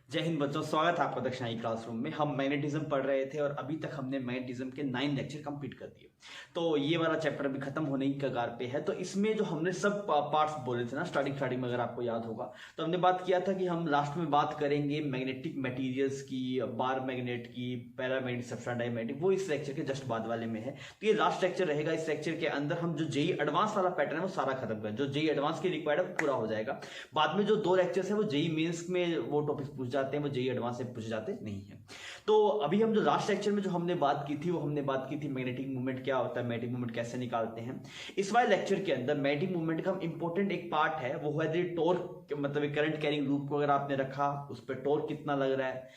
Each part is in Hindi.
जय हिंद बच्चों, स्वागत है आपका दक्षिणाई क्लासरूम में। हम मैग्नेटिज्म पढ़ रहे थे और अभी तक हमने मैग्नेटिज्म के 9 लेक्चर कंप्लीट कर दिए। तो ये वाला चैप्टर अभी खत्म होने की कगार पे है। तो इसमें जो हमने सब पार्ट्स बोले थे ना स्टार्टिंग में, अगर आपको याद होगा, तो हमने बात किया था कि हम लास्ट में बात करेंगे मैग्नेटिक मटेरियल्स की, बार मैग्नेट की, पैरामैग्नेटिक, सब्सट्रेट डायमैग्नेटिक। वो इस लेक्चर के जस्ट बाद वाले में है। तो ये लास्ट लेक्चर रहेगा। इस लेक्चर के अंदर हम जो जेई एडवांस वाला पैटर्न है वो सारा खत्म करें। जो जेई एडवांस की रिक्वायर्ड है वो पूरा हो जाएगा। बाद में जो 2 लेक्चर्स है वो जेई मेंस में वो टॉपिक्स पूछ जाते हैं, वो जेई एडवांस से पूछे जाते नहीं है। तो अभी हम जो लास्ट लेक्चर में जो हमने बात की थी, वो हमने बात की थी मैग्नेटिक मूवमेंट क्या होता है, मैग्नेटिक मूवमेंट कैसे निकालते हैं। इस वाले लेक्चर के अंदर मैग्नेटिक मूवमेंट का इंपॉर्टेंट एक पार्ट है, वो है टॉर्क। मतलब करंट कैरिंग लूप को अगर आपने रखा, उस पर टॉर्क कितना लग रहा है,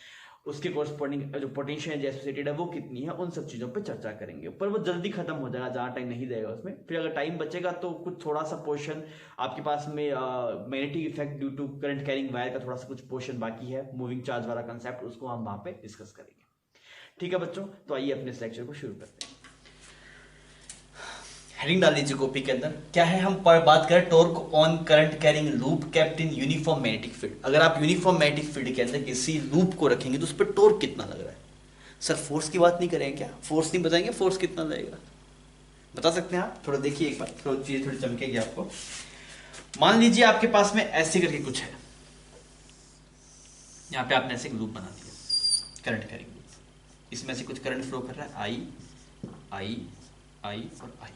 उसके कोरस्पॉन्डिंग जो पोटेंशियल एसोसिएटेड है वो कितनी है, उन सब चीजों पे चर्चा करेंगे। पर वो जल्दी खत्म हो जाएगा, जहां टाइम नहीं देगा उसमें। फिर अगर टाइम बचेगा तो कुछ थोड़ा सा पोर्शन आपके पास में magnetic effect due to current carrying wire का थोड़ा सा कुछ पोर्शन बाकी है, मूविंग चार्ज वाला कंसेप्ट, उसको हम वहां पे डिस्कस करेंगे। ठीक है बच्चों, तो आइए अपने इस लेक्चर को शुरू करते हैं। हेडिंग डाल लीजिए कॉपी के अंदर। क्या है, हम पर बात करें torque on current carrying loop kept in uniform magnetic field. अगर आप यूनिफॉर्म मैग्नेटिक फील्ड के अंदर किसी लूप को रखेंगे तो उस पर टॉर्क कितना लग रहा है। सर फोर्स की बात नहीं करेंगे क्या? फोर्स नहीं बताएंगे, फोर्स कितना लगेगा बता सकते हैं आप? थोड़ा देखिए एक बार, थोड़ी चीज थोड़ी चमकेगी आपको। मान लीजिए आपके पास में ऐसे करके कुछ है, यहाँ पे आपने ऐसे लूप बना दिया, करंट कैरिंग लूप। इसमें से कुछ करंट फ्लो कर रहा है, आई आई आई और आई।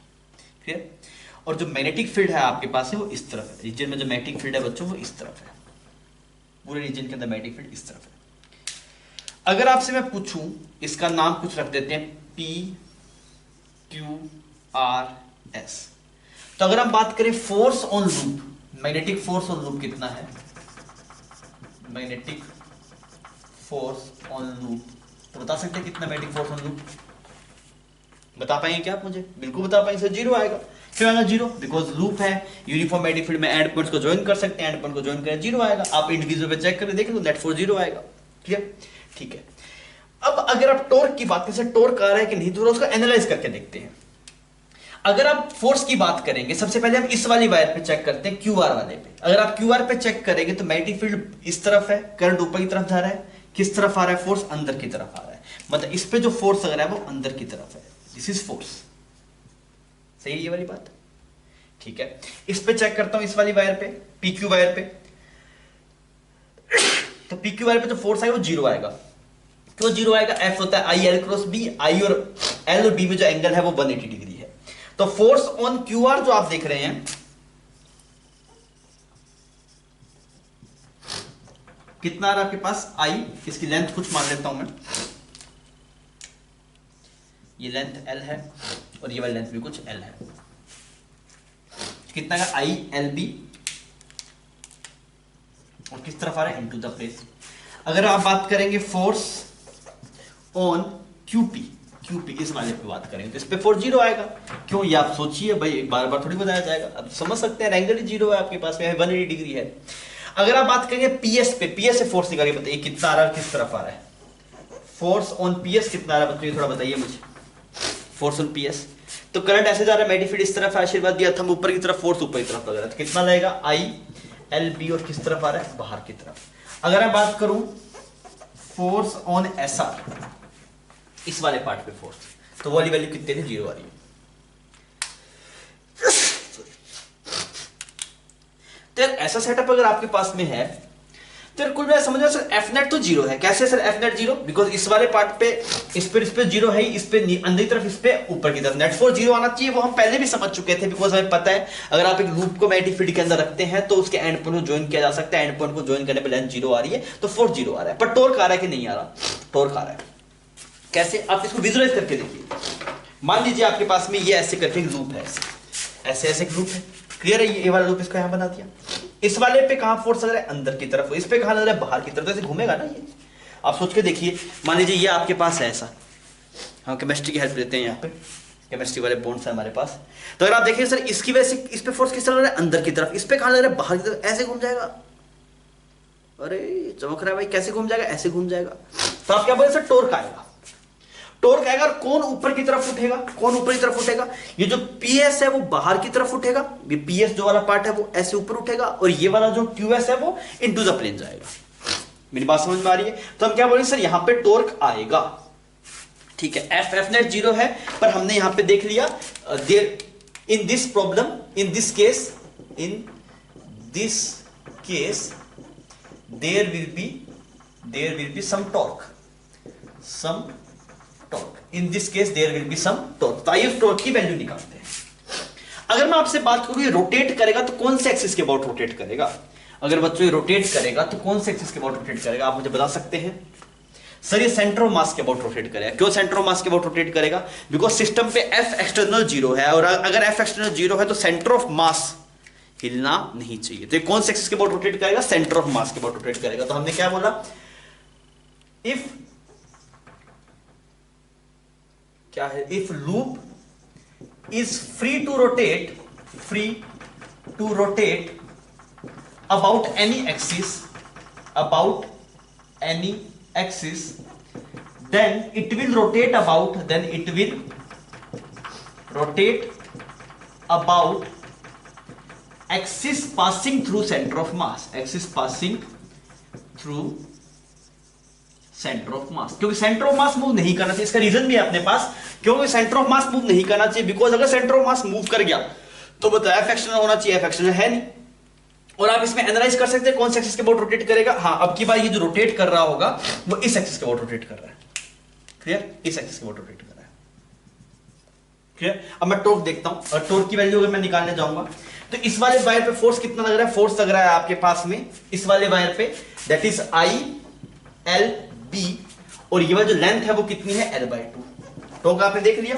क्लियर? और जो मैग्नेटिक फील्ड है आपके पास है वो इस तरफ है। रीजन में जो मैग्नेटिक फील्ड है बच्चों वो इस तरफ है। पूरे रीजन के अंदर मैग्नेटिक फील्ड इस तरफ है। अगर आपसे मैं पूछूं, इसका नाम कुछ रख देते हैं P Q R S। तो अगर हम बात करें force on loop, magnetic force on loop कितना है, मैग्नेटिक फोर्स ऑन लूप, तो बता सकते हैं कितना मैग्नेटिक फोर्स ऑन लूप? बता पाएंगे क्या आप मुझे? बिल्कुल बता पाएंगे सर, 0 आएगा। क्यों आएगा 0? बिकॉज लूप है, यूनिफॉर्म मैग्नेटिक फील्ड में एंड पॉइंट्स को ज्वाइन कर सकते हैं, एंड पॉइंट को ज्वाइन करें 0 आएगा। आप इंडिविजुअल पे चेक करके देखें तो नेट फोर्स 0 आएगा। क्लियर? ठीक है। अब अगर आप टॉर्क की बात करें, टॉर्क आ रहा है कि नहीं, तो उसको एनालाइज करके देखते हैं। अगर आप फोर्स की बात करेंगे, सबसे पहले हम इस वाली वायर पे चेक करते हैं, क्यू आर वाले पे। अगर आप क्यू आर पे चेक करेंगे तो मैग्नेटिक फील्ड इस तरफ है, करंट ऊपर की तरफ जा रहा है। किस तरफ आ रहा है? फोर्स अंदर की तरफ आ रहा है। मतलब इस पे जो फोर्स लग रहा है वो अंदर की तरफ है। This is force. सही है ये वाली बात? ठीक है। इस पे चेक करता हूं, इस वाली वायर पे, पीक्यू वायर पे। तो पीक्यू वायर पे जो फोर्स आएगा वो 0 आएगा। क्यों 0 आएगा? एफ होता है आई एल क्रॉस बी। आई और एल और बी में जो एंगल है वो 180 डिग्री है। तो फोर्स ऑन क्यू आर जो आप देख रहे हैं, कितना आ रहा है आपके पास? आई। इसकी लेंथ कुछ मान लेता हूं मैं, ये लेंथ एल है और ये वाली लेंथ भी कुछ एल है। कितना का? I L B. और किस तरफ आ रहा है? Into the place. अगर आप बात करेंगे फोर्स ऑन क्यूपी, क्यूपी इस वाले पे बात करेंगे तो इस पे फोर्स 0 आएगा। क्यों? ये आप सोचिए भाई, बार बार थोड़ी बताया जाएगा, अब समझ सकते हैं। एंगल ही 0 है आपके पास में, 180 डिग्री है। अगर आप बात करेंगे पीएस पे, पीएस से फोर्स निकालिए, बताइए कितना आ रहा है, किस तरफ आ रहा है? फोर्स ऑन पीएस कितना आ रहा है बच्चों, थोड़ा बताइए मुझे। फोर्स ऑन पीएस, तो करंट ऐसे जा रहा है, मैग्नेटिक फील्ड इस तरफ है, आशीर्वाद दिया थंब ऊपर की तरफ, फोर्स ऊपर की तरफ लग रहा है। तो कितना लगेगा? I L B. और किस तरफ आ रहा है? बाहर की तरफ। अगर मैं बात करूं फोर्स ऑन एस आर, इस वाले पार्ट पे फोर्स, तो वो वाली वैल्यू कितनी थी? 0 आ रही है। तो ऐसा सेटअप अगर आपके पास में है तो कुल मैं समझ सर एफ नेट तो 0 है। कैसे सर एफ नेट 0? बिकॉज इस वाले पार्ट पे इस पे 0 है, इस पे अंदर की तरफ, इस पे ऊपर की तरफ नेट फोर्स 0 आना चाहिए। वो हम पहले भी समझ चुके थे, बिकॉज हमें पता है अगर आप एक लूप को मैग्नेटिक फील्ड के अंदर रखते हैं तो उसके एंड पॉइंट को ज्वाइन किया जा सकता है। एंड पॉइंट को ज्वाइन करने पे लेंथ 0 आ रही है तो फोर्स 0 आ रहा है। पर टॉर्क आ रहा है कि नहीं आ रहा? टॉर्क आ रहा है। कैसे? आप इसको विजुअलाइज करके देखिए। मान लीजिए आपके पास में ये ऐसे करके लूप है, ऐसे ऐसे लूप है। क्लियर है? ये वाला लूप इसको यहां बना दिया। इस वाले पे कहां फोर्स लग रहा है? अंदर की तरफ। इस पे कहां लग रहा है? बाहर की तरफ। तो ऐसे घूमेगा ना ये। आप सोच के देखिए, मान लीजिए ये आपके पास है ऐसा, हम केमिस्ट्री की हेल्प लेते हैं यहाँ पे, केमिस्ट्री वाले बॉन्ड्स है हमारे पास। तो अगर आप देखिए सर, इसकी वजह से इस पे फोर्स किस तरह लग रहा है? अंदर की तरफ। इस पे कहां लग रहा है? बाहर की तरफ। ऐसे घूम जाएगा। अरे चमक रहा है भाई, कैसे घूम जाएगा? ऐसे घूम जाएगा। तो आप क्या बोले सर? टॉर्क आएगा। टॉर्क आएगा और कौन ऊपर की तरफ उठेगा? कौन ऊपर की तरफ उठेगा? ये जो पीएस है वो बाहर की तरफ उठेगा, ये पीएस जो वाला पार्ट है वो ऐसे ऊपर उठेगा, और ये वाला जो क्यूएस है वो इनटू द प्लेन जाएगा। मेरी बात समझ में आ रही है? तो हम क्या बोलेंगे सर, यहां पे टॉर्क आएगा, ठीक है। एफ नेट 0 है, पर हमने यहां पे देख लिया there in this problem, in this case there will be some torque, in this case there will be some torque। तो आइए उस टॉर्क की वैल्यू निकालते हैं। अगर मैं आपसे बात करूं ये रोटेट करेगा तो कौन से एक्सिस के अबाउट रोटेट करेगा? अगर बच्चों ये रोटेट करेगा तो कौन से एक्सिस के अबाउट रोटेट करेगा, आप मुझे बता सकते हैं? सर ये सेंटर ऑफ मास के अबाउट रोटेट करेगा। क्यों सेंटर ऑफ मास के अबाउट रोटेट करेगा? बिकॉज सिस्टम पे एफ एक्सटर्नल 0 है, और अगर एफ एक्सटर्नल 0 है तो सेंटर ऑफ मास हिलना नहीं चाहिए। तो ये कौन से एक्सिस के अबाउट रोटेट करेगा? सेंटर ऑफ मास के अबाउट रोटेट करेगा। तो हमने क्या बोला, इफ क्या है, if loop is free to rotate about any axis, then it will rotate about axis passing through center of mass, क्योंकि सेंटर ऑफ मास मूव नहीं करना चाहिए। इसका रीजन भी है अपने पास, क्योंकि सेंटर ऑफ मास मूव नहीं करना चाहिए, बिकॉज अगर सेंटर ऑफ मास मूव कर गया तो बताया एफ एक्सटर्नल होना चाहिए, एफ एक्सटर्नल है नहीं। और आप इसमें एनालाइज कर सकते हैं कौन से एक्सिस के अबाउट रोटेट करेगा। हाँ, अब की बार ये जो रोटेट कर रहा होगा वो इस एक्सिस के अबाउट रोटेट कर रहा है, क्लियर, इस एक्सिस के अबाउट रोटेट कर रहा है, क्लियर। अब मैं टॉर्क देखता हूं, और टॉर्क की वैल्यू अगर मैं निकालने जाऊंगा तो इस वाले वायर पे फोर्स कितना लग रहा है? फोर्स लग रहा है आपके पास में इस वाले वायर पे, दैट इज ILB, और ये वाली जो लेंथ है वो कितनी है? L/2। टॉर्क आपने देख लिया।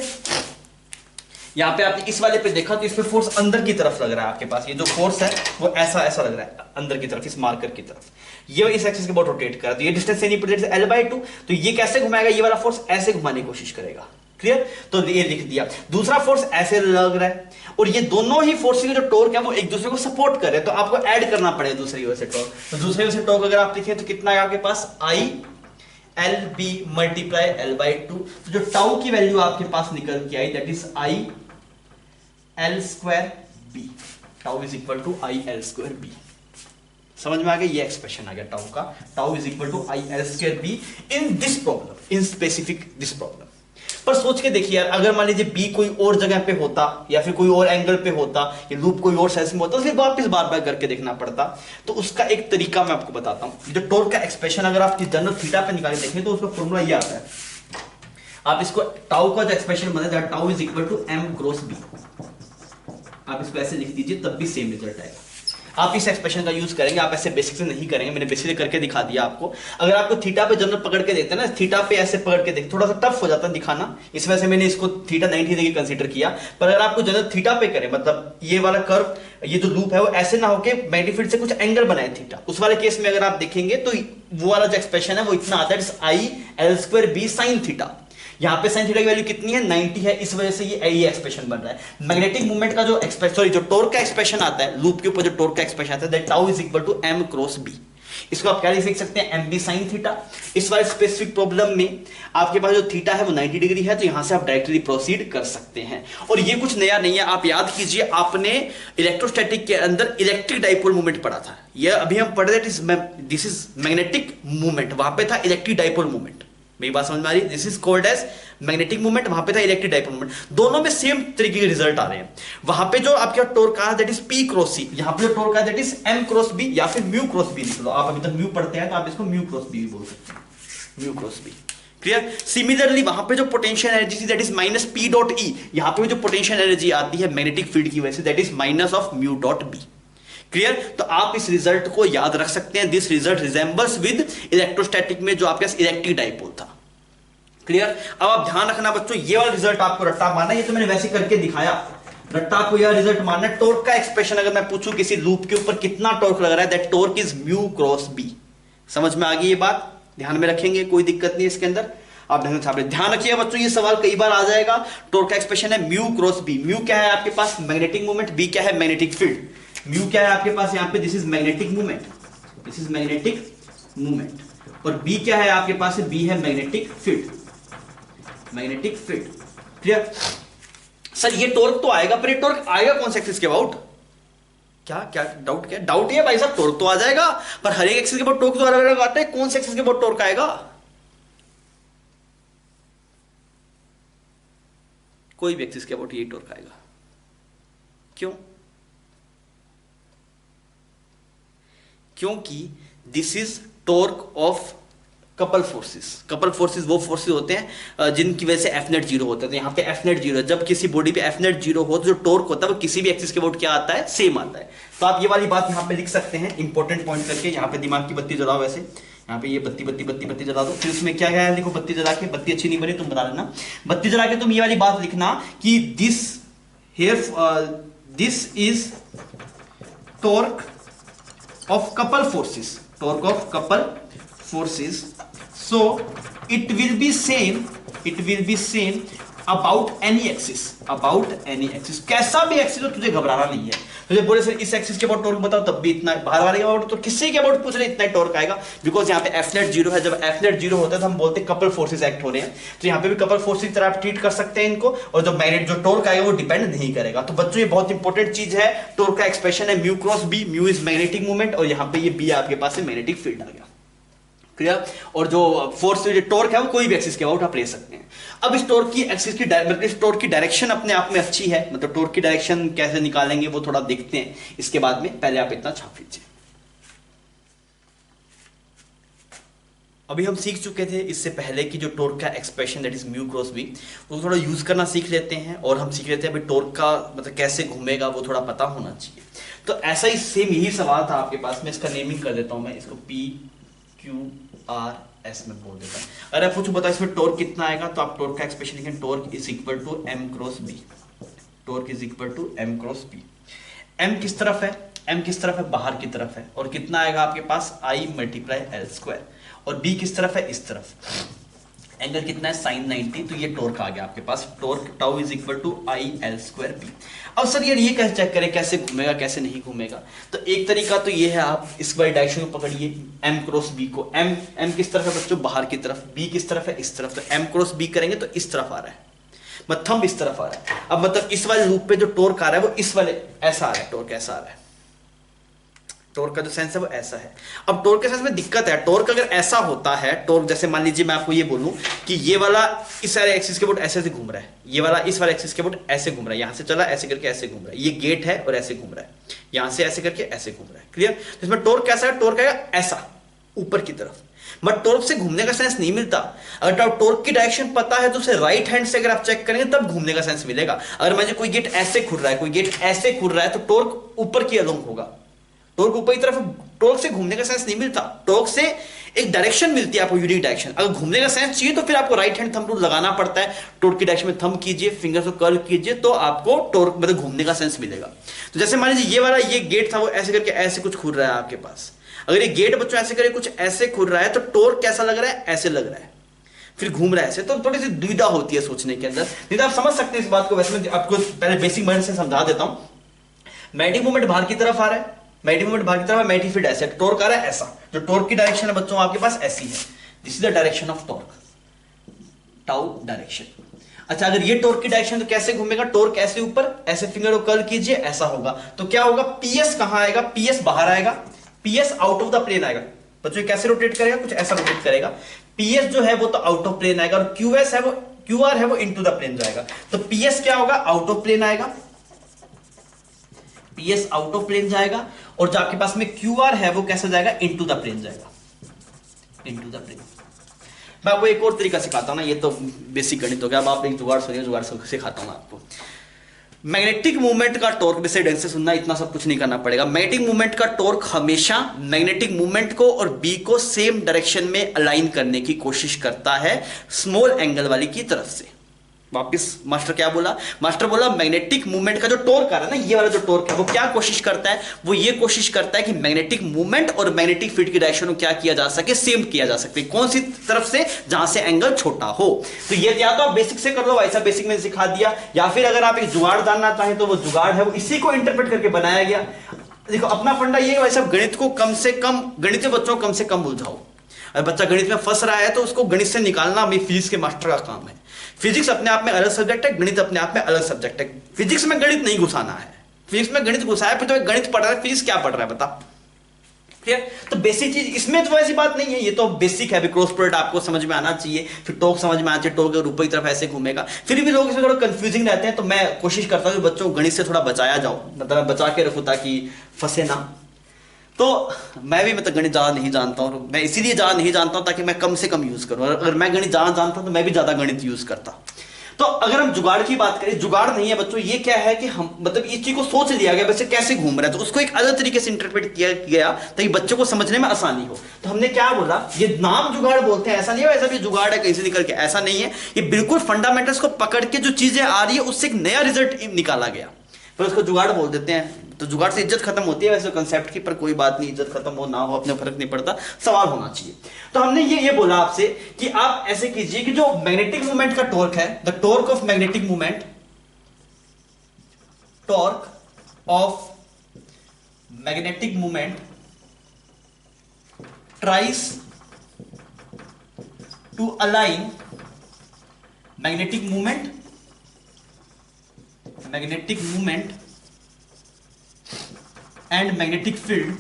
यहां पे आपने इस वाले पे देखा तो इसमें फोर्स अंदर की तरफ लग रहा है आपके पास, ये जो फोर्स है वो ऐसा लग रहा है अंदर की तरफ, इस मार्कर की तरफ। ये इस एक्सिस के अबाउट रोटेट कर रहा है, तो ये डिस्टेंस एनी प्रोजेक्ट L/2, तो ये कैसे घुमाएगा? ये वाला फोर्स ऐसे घुमाने की कोशिश करेगा, क्लियर। तो ये लिख दिया। दूसरा फोर्स ऐसे लग रहा है, और ये दोनों ही फोर्स के जो टॉर्क है वो एक दूसरे को सपोर्ट कर रहे हैं, तो आपको ऐड करना पड़ेगा दूसरी ओर से टॉर्क। तो दूसरी ओर से टॉर्क अगर आप लिखें तो कितना है आपके पास? ILB multiply L/2। तो जो टाउ की वैल्यू आपके पास निकल के आई, that is IL²B, tau is equal to IL²B। समझ में आ गया? ये एक्सप्रेशन आ गया टाउ का, tau is equal to IL²B in this problem, in specific this problem. पर सोच के देखिए यार, अगर मान लीजिए बी कोई और जगह पे होता या फिर कोई और एंगल पे होता, ये लूप कोई और साइज में होता, तो फिर वापस बार बार करके देखना पड़ता। तो उसका एक तरीका मैं आपको बताता हूं। जो टॉर्क का एक्सप्रेशन अगर आप जनरल थीटा पे निकाल के देखें तो उसका फॉर्मूला ये आता है। आप इसको टाउ का जो एक्सप्रेशन बना है, tau is equal to m×b, आप इसको ऐसे लिख दीजिए, तब भी सेम रिजल्ट आएगा। आप इस एक्सप्रेशन का यूज करेंगे, आप ऐसे बेसिक से नहीं करेंगे, मैंने बेसिक से करके दिखा दिया आपको। अगर आपको थीटा पे जनरल पकड़ के देखते हैं ना, थीटा पे ऐसे पकड़ के देखते, थोड़ा सा टफ हो जाता है दिखाना, इस वजह से मैंने इसको थीटा 90 डिग्री कंसीडर किया। पर अगर आपको जनरल थीटा पे करें, मतलब ये वाला कर्व, ये जो लूप है वो ऐसे ना होके मैग्नेटिक फील्ड से कुछ एंगल बनाए थीटा, उस वाले केस में अगर आप देखेंगे तो वो वाला जो एक्सप्रेशन है वो इतना आता है, IL²B sin थीटा। यहां पे sin थीटा की वैल्यू कितनी है? 90 है, इस वजह से ये एक्सप्रेशन बन रहा है। मैग्नेटिक मूवमेंट का जो जो टॉर्क का एक्सप्रेशन आता है, लूप के ऊपर जो टॉर्क का एक्सप्रेशन आता है, that tau is equal to m×b। इसको आप क्या लिख सकते हैं? MB sin theta. इस वाले स्पेसिफिक प्रॉब्लम में आपके पास जो थीटा है वो 90 डिग्री है, तो यहां से आप डायरेक्टली प्रोसीड कर सकते हैं। और ये कुछ नया नहीं है, आप याद कीजिए, आपने इलेक्ट्रोस्टैटिक के अंदर इलेक्ट्रिक डाइपोल मूवमेंट पढ़ा था। ये अभी हम पढ़ रहे थे, दिस इज मैग्नेटिक मूवमेंट, वहां पे था इलेक्ट्रिक डाइपोल मूवमेंट। मेरी बात समझ में आ रही है? This is called as magnetic movement, वहां पे था इलेक्ट्रिक डाइपोल मूवमेंट। दोनों में सेम तरीके के रिजल्ट आ रहे हैं। वहां पे जो आपका torque uh that is P×C, यहां पे जो torque uh that is M×B या फिर μ×B लिख लो। आप अभी तक म्यू पढ़ते हैं तो आप इसको μ×B भी बोल सकते हैं, μ×B, क्लियर। सिमिलरली वहां पे जो पोटेंशियल एनर्जी थी दैट इज -P.E, यहां पे जो पोटेंशियल एनर्जी आती है मैग्नेटिक फील्ड की वजह से, दैट इज -μ.B, क्लियर। तो आप इस रिजल्ट को याद रख सकते हैं। This result resembles with electrostatic में जो आपके पास इलेक्ट्रिक डाइपोल था, क्लियर। अब आप ध्यान रखना बच्चों, ये वाला रिजल्ट आपको रट्टा मारना, ये तो मैंने वैसे करके दिखाया, रट्टा को यह रिजल्ट मारना। टॉर्क का एक्सप्रेशन अगर मैं पूछूं किसी लूप के ऊपर कितना टॉर्क लग रहा है, दैट टॉर्क इज μ×B। समझ में आ गई ये बात? ध्यान में रखेंगे, कोई दिक्कत नहीं इसके अंदर। आप ध्यान रखिए बच्चों, ये सवाल कई बार आ जाएगा। टॉर्क का एक्सप्रेशन है μ×B। म्यू क्या है आपके पास? Magnetic movement. बी क्या है? Magnetic field. म्यू क्या है आपके पास यहाँ पे? This is magnetic movement, this is magnetic movement. और बी क्या है आपके पास? बी है magnetic field, magnetic field, clear. Sir ये टॉर्क तो आएगा, पर ये टॉर्क आएगा कौन से एक्सिस के अबाउट? क्या क्या डाउट, क्या डाउट ये भाई साहब, टॉर्क तो आ जाएगा, पर हर एक एक्सिस के ऊपर टॉर्क तो अलग अलग आता है, कौन से एक्सिस के ऊपर टॉर्क आएगा? कोई भी एक्सिस के ऊपर यही टॉर्क आएगा। क्यों? क्योंकि this is torque of couple forces. Couple forces वो फोर्सेस होते हैं जिनकी वजह से एफ नेट जीरो होता है। तो यहाँ पे एफ नेट जीरो है, जब किसी बॉडी पे एफ नेट जीरो हो तो जो टॉर्क होता है वो किसी भी एक्सिस के अबाउट क्या आता है, सेम आता है। तो आप ये वाली बात यहाँ पे लिख सकते हैं इंपॉर्टेंट पॉइंट करके। यहाँ पे दिमाग की बत्ती जलाओ, वैसे यहाँ पे ये बत्ती बत्ती बत्ती बत्ती जला दो। फिर उसमें क्या है, देखो बत्ती जला के, बत्ती अच्छी नहीं बनी तुम बता देना, बत्ती जला के तुम ये वाली बात लिखना कि this is torque of couple forces, torque of couple forces, so it will be same about any axis, कैसा भी एक्सिस हो तुझे घबराना नहीं है। तुझे बोले सर इस एक्सिस के अबाउट टॉर्क बताओ, तब भी इतना, बाहर वाले के अबाउट तो किसी के अबाउट पूछ रहे इतना टॉर्क आएगा, बिकॉज यहाँ पे एफ नेट जीरो है। जब एफ नेट जीरो होता है तो हम बोलते हैं कपल फोर्सेस एक्ट हो रहे हैं, तो यहाँ पे भी कपल फोर्सेस की तरह आप ट्रीट कर सकते हैं इनको, और जो मैग्नेट जो टॉर्क आएगा वो डिपेंड नहीं करेगा। तो बच्चों ये बहुत इंपॉर्टेंट चीज है, टॉर्क का एक्सप्रेशन है mu cross B, mu is magnetic movement, और यहाँ पे ये बी आपके पास है मैग्नेटिक फील्ड आ गया, क्लियर। और जो फोर्स जो टॉर्क है वो कोई भी एक्सिस के अबाउट आप ले सकते हैं। अब इस टॉर्क की एक्सिस की इस टॉर्क की डायरेक्शन अपने आप में अच्छी है, मतलब टॉर्क की डायरेक्शन कैसे निकालेंगे वो थोड़ा देखते हैं इसके बाद में, पहले आप इतना छाप लीजिए। अभी हम सीख चुके थे इससे पहले कि जो टॉर्क का expression that is mu cross B, वो थोड़ा यूज करना सीख लेते हैं, और हम सीख लेते हैं अभी टॉर्क का मतलब कैसे घूमेगा वो थोड़ा पता होना चाहिए। तो ऐसा ही सेम यही सवाल था आपके पास, मैं इसका नेमिंग कर देता हूं, मैं इसको पी क्यू आर एस में बोल देता है। अगर आप पूछो बताओ इसमें टॉर्क कितना आएगा, तो आप टॉर्क का एक्सप्रेशन लिखें, torque is equal to M cross B, torque is equal to M cross B. M किस तरफ है, एम किस तरफ है, बाहर की तरफ है, और कितना आएगा आपके पास आई मल्टीप्लाई एल स्क्वायर, और बी किस तरफ है, इस तरफ, एंगल कितना है साइन 90, तो ये टॉर्क आ गया आपके पास, torque tau is equal to I L square B. अब सर यार ये कैसे चेक करें कैसे घूमेगा कैसे नहीं घूमेगा, तो एक तरीका तो ये है, आप इस वाली डायरेक्शन को पकड़िए, एम क्रॉस बी को, एम किस तरफ है बच्चों, बाहर की तरफ, बी किस तरफ है, इस तरफ, तो एम क्रॉस बी करेंगे तो इस तरफ आ रहा है, मतलब थंब इस तरफ आ रहा है। अब मतलब इस वाले लूप पे जो टॉर्क आ रहा है वो इस वाले ऐसा आ रहा है, टॉर्क ऐसा आ रहा है, टॉर्क का जो सेंस है वो ऐसा है। अब टॉर्क के सेंस में दिक्कत है, टॉर्क अगर ऐसा होता है, टॉर्क जैसे मान लीजिए मैं आपको ये बोलूं कि ये वाला इस वाले एक्सिस के बोट ऐसे से घूम रहा है, ये वाला इस वाले एक्सिस के बोट ऐसे घूम रहा है, यहां से चला ऐसे करके ऐसे घूम रहा है, ये गेट है और ऐसे घूम रहा है, यहां से ऐसे करके ऐसे घूम रहा है, क्लियर। तो इसमें टॉर्क कैसा है, टॉर्क आएगा ऐसा ऊपर की तरफ, बट टॉर्क से घूमने का सेंस नहीं मिलता। अगर टॉर्क की डायरेक्शन पता है तो उसे राइट हैंड से अगर आप चेक करेंगे तब घूमने का सेंस मिलेगा। अगर मुझे कोई गेट ऐसे खुल रहा है, कोई गेट ऐसे खुल रहा है, तो टॉर्क ऊपर की अलोंग होगा, टॉर्क ऊपर की तरफ, टॉर्क से घूमने का सेंस नहीं मिलता, टॉर्क से एक डायरेक्शन मिलती है आपको, यूनिक डायरेक्शन। अगर घूमने का सेंस चाहिए तो फिर आपको राइट हैंड थंब रूल लगाना पड़ता है, टॉर्क की डायरेक्शन में थंब कीजिए, फिंगर्स को कर्ल कीजिए, तो आपको टॉर्क मतलब घूमने का सेंस मिलेगा। तो जैसे मान लीजिए ये वाला ये गेट था, वो ऐसे करके ऐसे कुछ खुल रहा है आपके पास, अगर ये गेट बच्चों ऐसे करके कुछ ऐसे खुल रहा है तो टॉर्क कैसा लग रहा है, ऐसे लग रहा है, फिर घूम रहा है ऐसे, तो थोड़ी सी दुविधा होती है सोचने के अंदर। नहीं तो आप समझ सकते हैं इस बात को, वैसे मैं आपको पहले बेसिक मेथड से समझा देता हूं। मैग्नेटिक मोमेंट बाहर की तरफ आ रहा है, मैग्नेटिक मोमेंट बाहर की तरफ, मैग्नेटिक फील्ड ऐसे, टॉर्क आ रहा है ऐसा, जो टॉर्क की डायरेक्शन है बच्चों आपके पास ऐसी है, this is the direction of torque, tau direction. अच्छा अगर ये टॉर्क की डायरेक्शन तो कैसे घूमेगा, टॉर्क ऐसे ऊपर, ऐसे फिंगर को कर्ल कीजिए, ऐसा होगा, तो क्या होगा, पीएस कहां आएगा, पीएस बाहर आएगा, P S out of the plane आएगा। बच्चों कैसे रोटेट करेगा, कुछ ऐसा रोटेट करेगा, पीएस जो है वो तो आउट ऑफ प्लेन आएगा, और क्यूएस है वो, क्यूआर है वो इनटू द प्लेन जाएगा, तो पीएस क्या होगा, आउट ऑफ प्लेन आएगा, पीएस आउट ऑफ प्लेन जाएगा, और जो आपके पास में क्यूआर है वो कैसा जाएगा, इनटू द प्लेन जाएगा, इनटू द प्लेन। मैं आपको एक और तरीका सिखाता हूं ना, ये तो बेसिक गणित हो गया, अब आप एक जुगाड़ सुनिए, जुगाड़ सिखाता हूं आपको। मैग्नेटिक मूवमेंट का टॉर्क, वैसे ढंग से सुनना, इतना सब कुछ नहीं करना पड़ेगा। मैग्नेटिक मूवमेंट का टॉर्क हमेशा मैग्नेटिक मूवमेंट को और बी को सेम डायरेक्शन में अलाइन करने की कोशिश करता है, स्मॉल एंगल वाली की तरफ से। वापिस मास्टर क्या बोला, मास्टर बोला मैग्नेटिक मूवमेंट का जो टॉर्क आ रहा है ना, ये वाला जो टॉर्क है वो क्या कोशिश करता है, वो ये कोशिश करता है कि मैग्नेटिक मूवमेंट और मैग्नेटिक फील्ड की डायरेक्शन को क्या किया जा सके, सेम किया जा सके, कौन सी तरफ से, जहां से एंगल छोटा हो। तो ये या तो आप बेसिक से कर लो, ऐसा बेसिक में सिखा दिया, या फिर अगर आप एक जुगाड़ जानना चाहें तो वो जुगाड़ है वो इसी को इंटरप्रेट करके बनाया गया। देखो अपना फंडा ये है वैसे, गणित को कम से कम, गणित बच्चों को कम से कम बुझाओ। अगर बच्चा गणित में फंस रहा है तो उसको गणित से निकालना मेरी फिजिक्स के मास्टर का काम है। फिजिक्स अपने आप में अलग सब्जेक्ट है, गणित अपने आप में अलग सब्जेक्ट है, फिजिक्स में गणित नहीं घुसाना है, फिजिक्स में गणित घुसा है, फिर तो गणित पढ़ रहा है, फिजिक्स क्या पढ़ रहा है बता। ठीक है, तो बेसिक चीज इसमें तो ऐसी बात नहीं है, ये तो बेसिक है, क्रॉस प्रोडक्ट आपको समझ में आना चाहिए, फिर टॉर्क समझ में आना चाहिए, टॉर्क अगर ऊपर की तरफ ऐसे घूमेगा, फिर भी लोग इसमें थोड़ा कंफ्यूजिंग रहते हैं, तो मैं कोशिश करता हूँ कि बच्चों को गणित से थोड़ा बचाया जाओ, मतलब मैं बचा के रखूँ ताकि फंसे ना। तो मैं भी मतलब गणित ज्यादा नहीं जानता हूँ, मैं इसीलिए ज्यादा नहीं जानता हूँ ताकि मैं कम से कम यूज करूँ, अगर मैं गणित ज्यादा जानता तो मैं भी ज्यादा गणित यूज करता। तो अगर हम जुगाड़ की बात करें, जुगाड़ नहीं है बच्चों, ये क्या है कि हम मतलब इस चीज को सोच लिया गया वैसे कैसे घूम रहा है, तो उसको एक अलग तरीके से इंटरप्रेट किया गया ताकि बच्चों को समझने में आसानी हो। तो हमने क्या बोला, ये नाम जुगाड़ बोलते हैं, ऐसा नहीं है ऐसा भी जुगाड़ है कहीं से निकल के, ऐसा नहीं है, ये बिल्कुल फंडामेंटल्स को पकड़ के जो चीजें आ रही है उससे एक नया रिजल्ट निकाला गया, फिर उसको जुगाड़ बोल देते हैं। तो जुगाड़ से इज्जत खत्म होती है वैसे कंसेप्ट की, पर कोई बात नहीं, इज्जत खत्म हो ना हो अपने फर्क नहीं पड़ता, सवाल होना चाहिए। तो हमने ये बोला आपसे कि आप ऐसे कीजिए कि जो मैग्नेटिक मूवमेंट का टॉर्क है, the torque of magnetic movement, torque of magnetic movement tries to align magnetic movement and magnetic field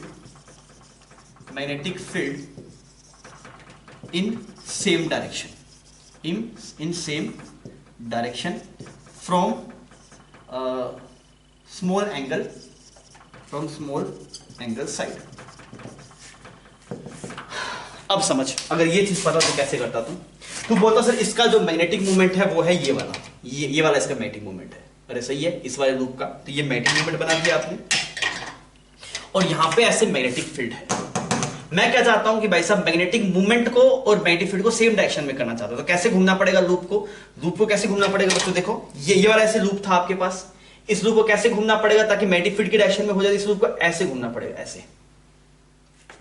in same direction from small angle side। अब समझ, अगर ये चीज पता तो कैसे करता तू बोलता सर इसका जो मैग्नेटिक मूवमेंट है वो है ये वाला, ये वाला इसका मैग्नेटिक मूवमेंट है, अरे सही है, इस वाले लूप का, तो ये मैग्नेटिक मूवमेंट बना दिया आपने, और यहां पे ऐसे मैग्नेटिक फील्ड है। मैं क्या चाहता हूं कि भाई साहब मैग्नेटिक मूवमेंट को और मैग्नेटिक फील्ड को सेम डायरेक्शन में करना चाहता हूं, तो कैसे घूमना पड़ेगा लूप को कैसे घूमना पड़ेगा बच्चों, देखो ये वाला ऐसे लूप था आपके पास, इस लूप को कैसे घूमना पड़ेगा ताकि मैग्नेटिक फील्ड की डायरेक्शन में हो जाए, इस लूप को ऐसे घूमना पड़ेगा, ऐसे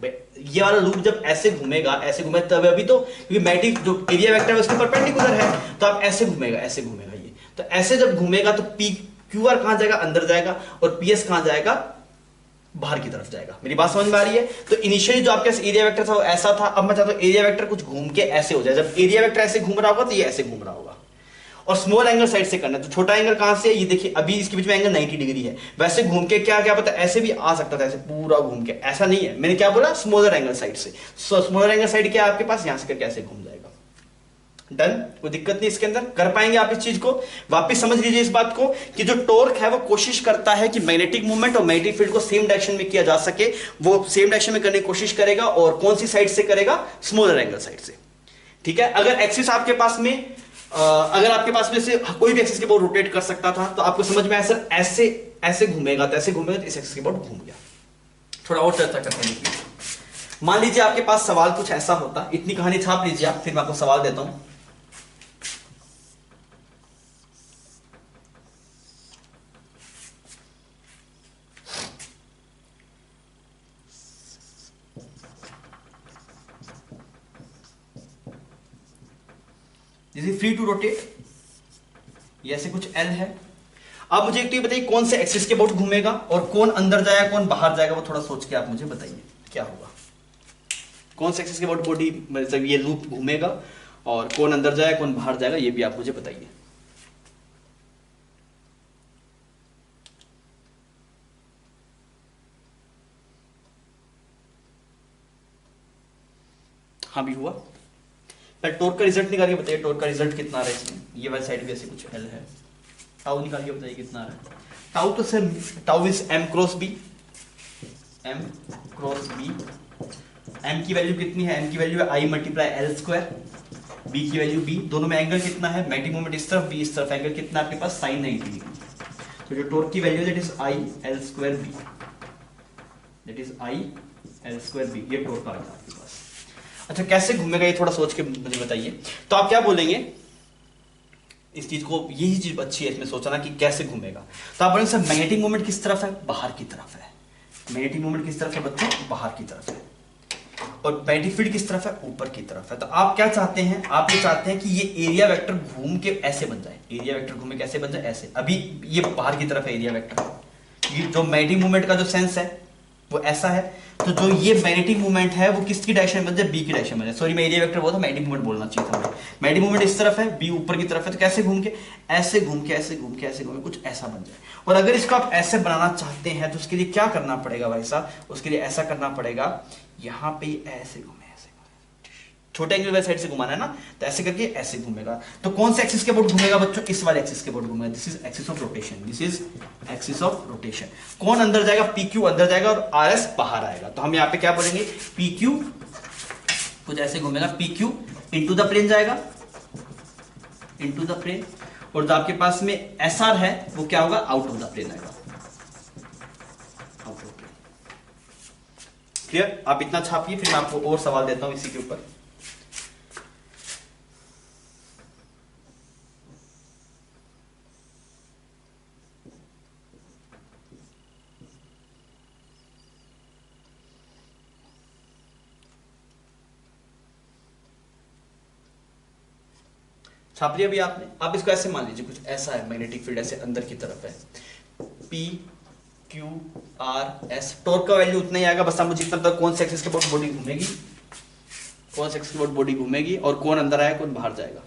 ये वाला लूप जब ऐसे घूमेगा तब, अभी तो क्योंकि मैग्नेटिक जो एरिया वेक्टर है उसके परपेंडिकुलर है, तो आप ऐसे घूमेगा ये, तो ऐसे जब घूमेगा तो पी क्यू आर कहां जाएगा, अंदर जाएगा, और पी एस कहां जाएगा, बाहर की तरफ जाएगा। मेरी बात समझ में आ रही है। तो इनिशियली जो आपके एरिया वेक्टर था वो ऐसा था, अब मैं चाहता हूं एरिया वेक्टर कुछ घूम के ऐसे हो जाए, जब एरिया वेक्टर ऐसे घूम रहा होगा तो ये ऐसे घूम रहा होगा, और स्मॉल एंगल साइड से करना है, तो छोटा एंगल कहां से, ये देखिए अभी इसके बीच में एंगल 90 डिग्री है, वैसे घूम के क्या पता ऐसे भी आ सकता था, ऐसे पूरा घूम के, ऐसा नहीं है, मैंने क्या बोला स्मॉलर एंगल साइड से, स्मॉलर एंगल साइड क्या आपके पास, यहां से करके ऐसे घूम जाएगा, डन, कोई दिक्कत नहीं इसके अंदर, कर पाएंगे आप इस चीज को। वापस समझ लीजिए इस बात को कि जो टॉर्क है वो कोशिश करता है कि मैग्नेटिक मूवमेंट और मैग्नेटिक फील्ड को सेम डायरेक्शन में किया जा सके, वो सेम डायरेक्शन में करने की कोशिश करेगा, और कौन सी साइड से करेगा, स्मॉलर एंगल साइड से। ठीक है, अगर एक्सिस आपके पास में अगर आपके पास में से कोई भी एक्सिस के बोर्ड रोटेट कर सकता था तो आपको समझ में आया सर ऐसे ऐसे घूमेगा, तो ऐसे घूमेगा तो इस एक्सिस के बोर्ड घूम गया। थोड़ा और चर्चा करते हैं। मान लीजिए आपके पास सवाल कुछ ऐसा होता, इतनी कहानी छाप लीजिए आप, फिर मैं आपको सवाल देता हूं। जैसे फ्री टू रोटेट, ये ऐसे कुछ एल है। अब मुझे एक तो बताइए कौन से एक्सिस के बोर्ड घूमेगा और कौन अंदर जाएगा कौन बाहर जाएगा, वो थोड़ा सोच के आप मुझे बताइए क्या होगा। कौन से एक्सिस के बोर्ड बॉडी मतलब ये लूप घूमेगा और कौन अंदर जाएगा कौन बाहर जाएगा, ये भी आप मुझे बताइए। हाँ भी हुआ। टॉर्क का रिजल्ट निकाल के बताइए, टॉर्क का रिजल्ट कितना आ रहा है इसमें। ये वाली साइड भी ऐसे कुछ एल है, टाउ निकाल के बताइए कितना आ रहा है। टाउ तो sir tau is M cross B, M cross B. M की वैल्यू कितनी है, एम की वैल्यू है I multiply L square, B की वैल्यू बी, दोनों में एंगल कितना है, मैग्नेटिक मोमेंट इस तरफ बी इस तरफ, एंगल कितना आपके पास साइन 90 डिग्री। तो जो टॉर्क की value that is I L square B, that is I L square B, ये टॉर्क आ गया आपके पास। अच्छा कैसे घूमेगा ये थोड़ा सोच के मुझे बताइए। तो आप क्या बोलेंगे इस चीज को, यही चीज अच्छी है इसमें सोचना कि कैसे घूमेगा। तो आप बोलेंगे सर मैग्नेटिक मोमेंट किस तरफ है, बाहर की तरफ है। मैग्नेटिक मोमेंट किस तरफ है बच्चों, बाहर की तरफ है। और मैग्नेटिक फील्ड किस तरफ है, ऊपर की तरफ है। तो आप क्या चाहते हैं, आप ये चाहते हैं कि ये एरिया वेक्टर घूम के ऐसे बन जाए, एरिया वेक्टर घूमे कैसे बन जाए, ऐसे। अभी ये बाहर की तरफ है एरिया वेक्टर, ये जो मैग्नेटिक मोमेंट का जो सेंस है वो ऐसा है, तो जो ये मैग्नेटिक मूवमेंट है वो किसकी डायरेक्शन में है, बी की डायरेक्शन में है। सॉरी मैं एरिया वेक्टर बोला था, मैग्नेटिक मूवमेंट बोलना चाहिए था। मैग्नेटिक मूवमेंट इस तरफ है, बी ऊपर की तरफ है, तो कैसे घूम के, ऐसे घूम के, ऐसे घूम के, ऐसे घूम के कुछ ऐसा बन जाए। और अगर इसको आप ऐसे बनाना चाहते हैं तो उसके लिए क्या करना पड़ेगा भाई साहब, उसके लिए ऐसा करना पड़ेगा, यहाँ पे ऐसे घूमे, छोटे एंगल वाली साइड से घुमाना है ना, तो ऐसे करके ऐसे घूमेगा। तो कौन से एक्सिस के अबाउट घूमेगा बच्चों, इस वाले एक्सिस के अबाउट घूमेगा। This is axis of rotation, this is axis of rotation. कौन अंदर जाएगा, पी क्यू अंदर जाएगा और आर एस बाहर आएगा। तो हम यहाँ पे क्या बोलेंगे, पी क्यू कुछ ऐसे घूमेगा, P Q into the plane जाएगा, इनटू द प्लेन। और जो आपके पास में एस आर है वो क्या होगा, आउट ऑफ द प्लेन आएगा, आउट ऑफ प्लेन। क्लियर, आप इतना छापिए, फिर मैं आपको और सवाल देता हूं इसी के ऊपर। छाप लिया भी आपने। आप इसको ऐसे मान लीजिए, कुछ ऐसा है, मैग्नेटिक फील्ड ऐसे अंदर की तरफ है, P Q R S. Torque का वैल्यू उतना ही आएगा, बस आप मुझे इतना पता कौन से एक्सिस के अबाउट बॉडी घूमेगी, कौन से एक्सिस के अबाउट बॉडी घूमेगी और कौन अंदर आएगा कौन बाहर जाएगा।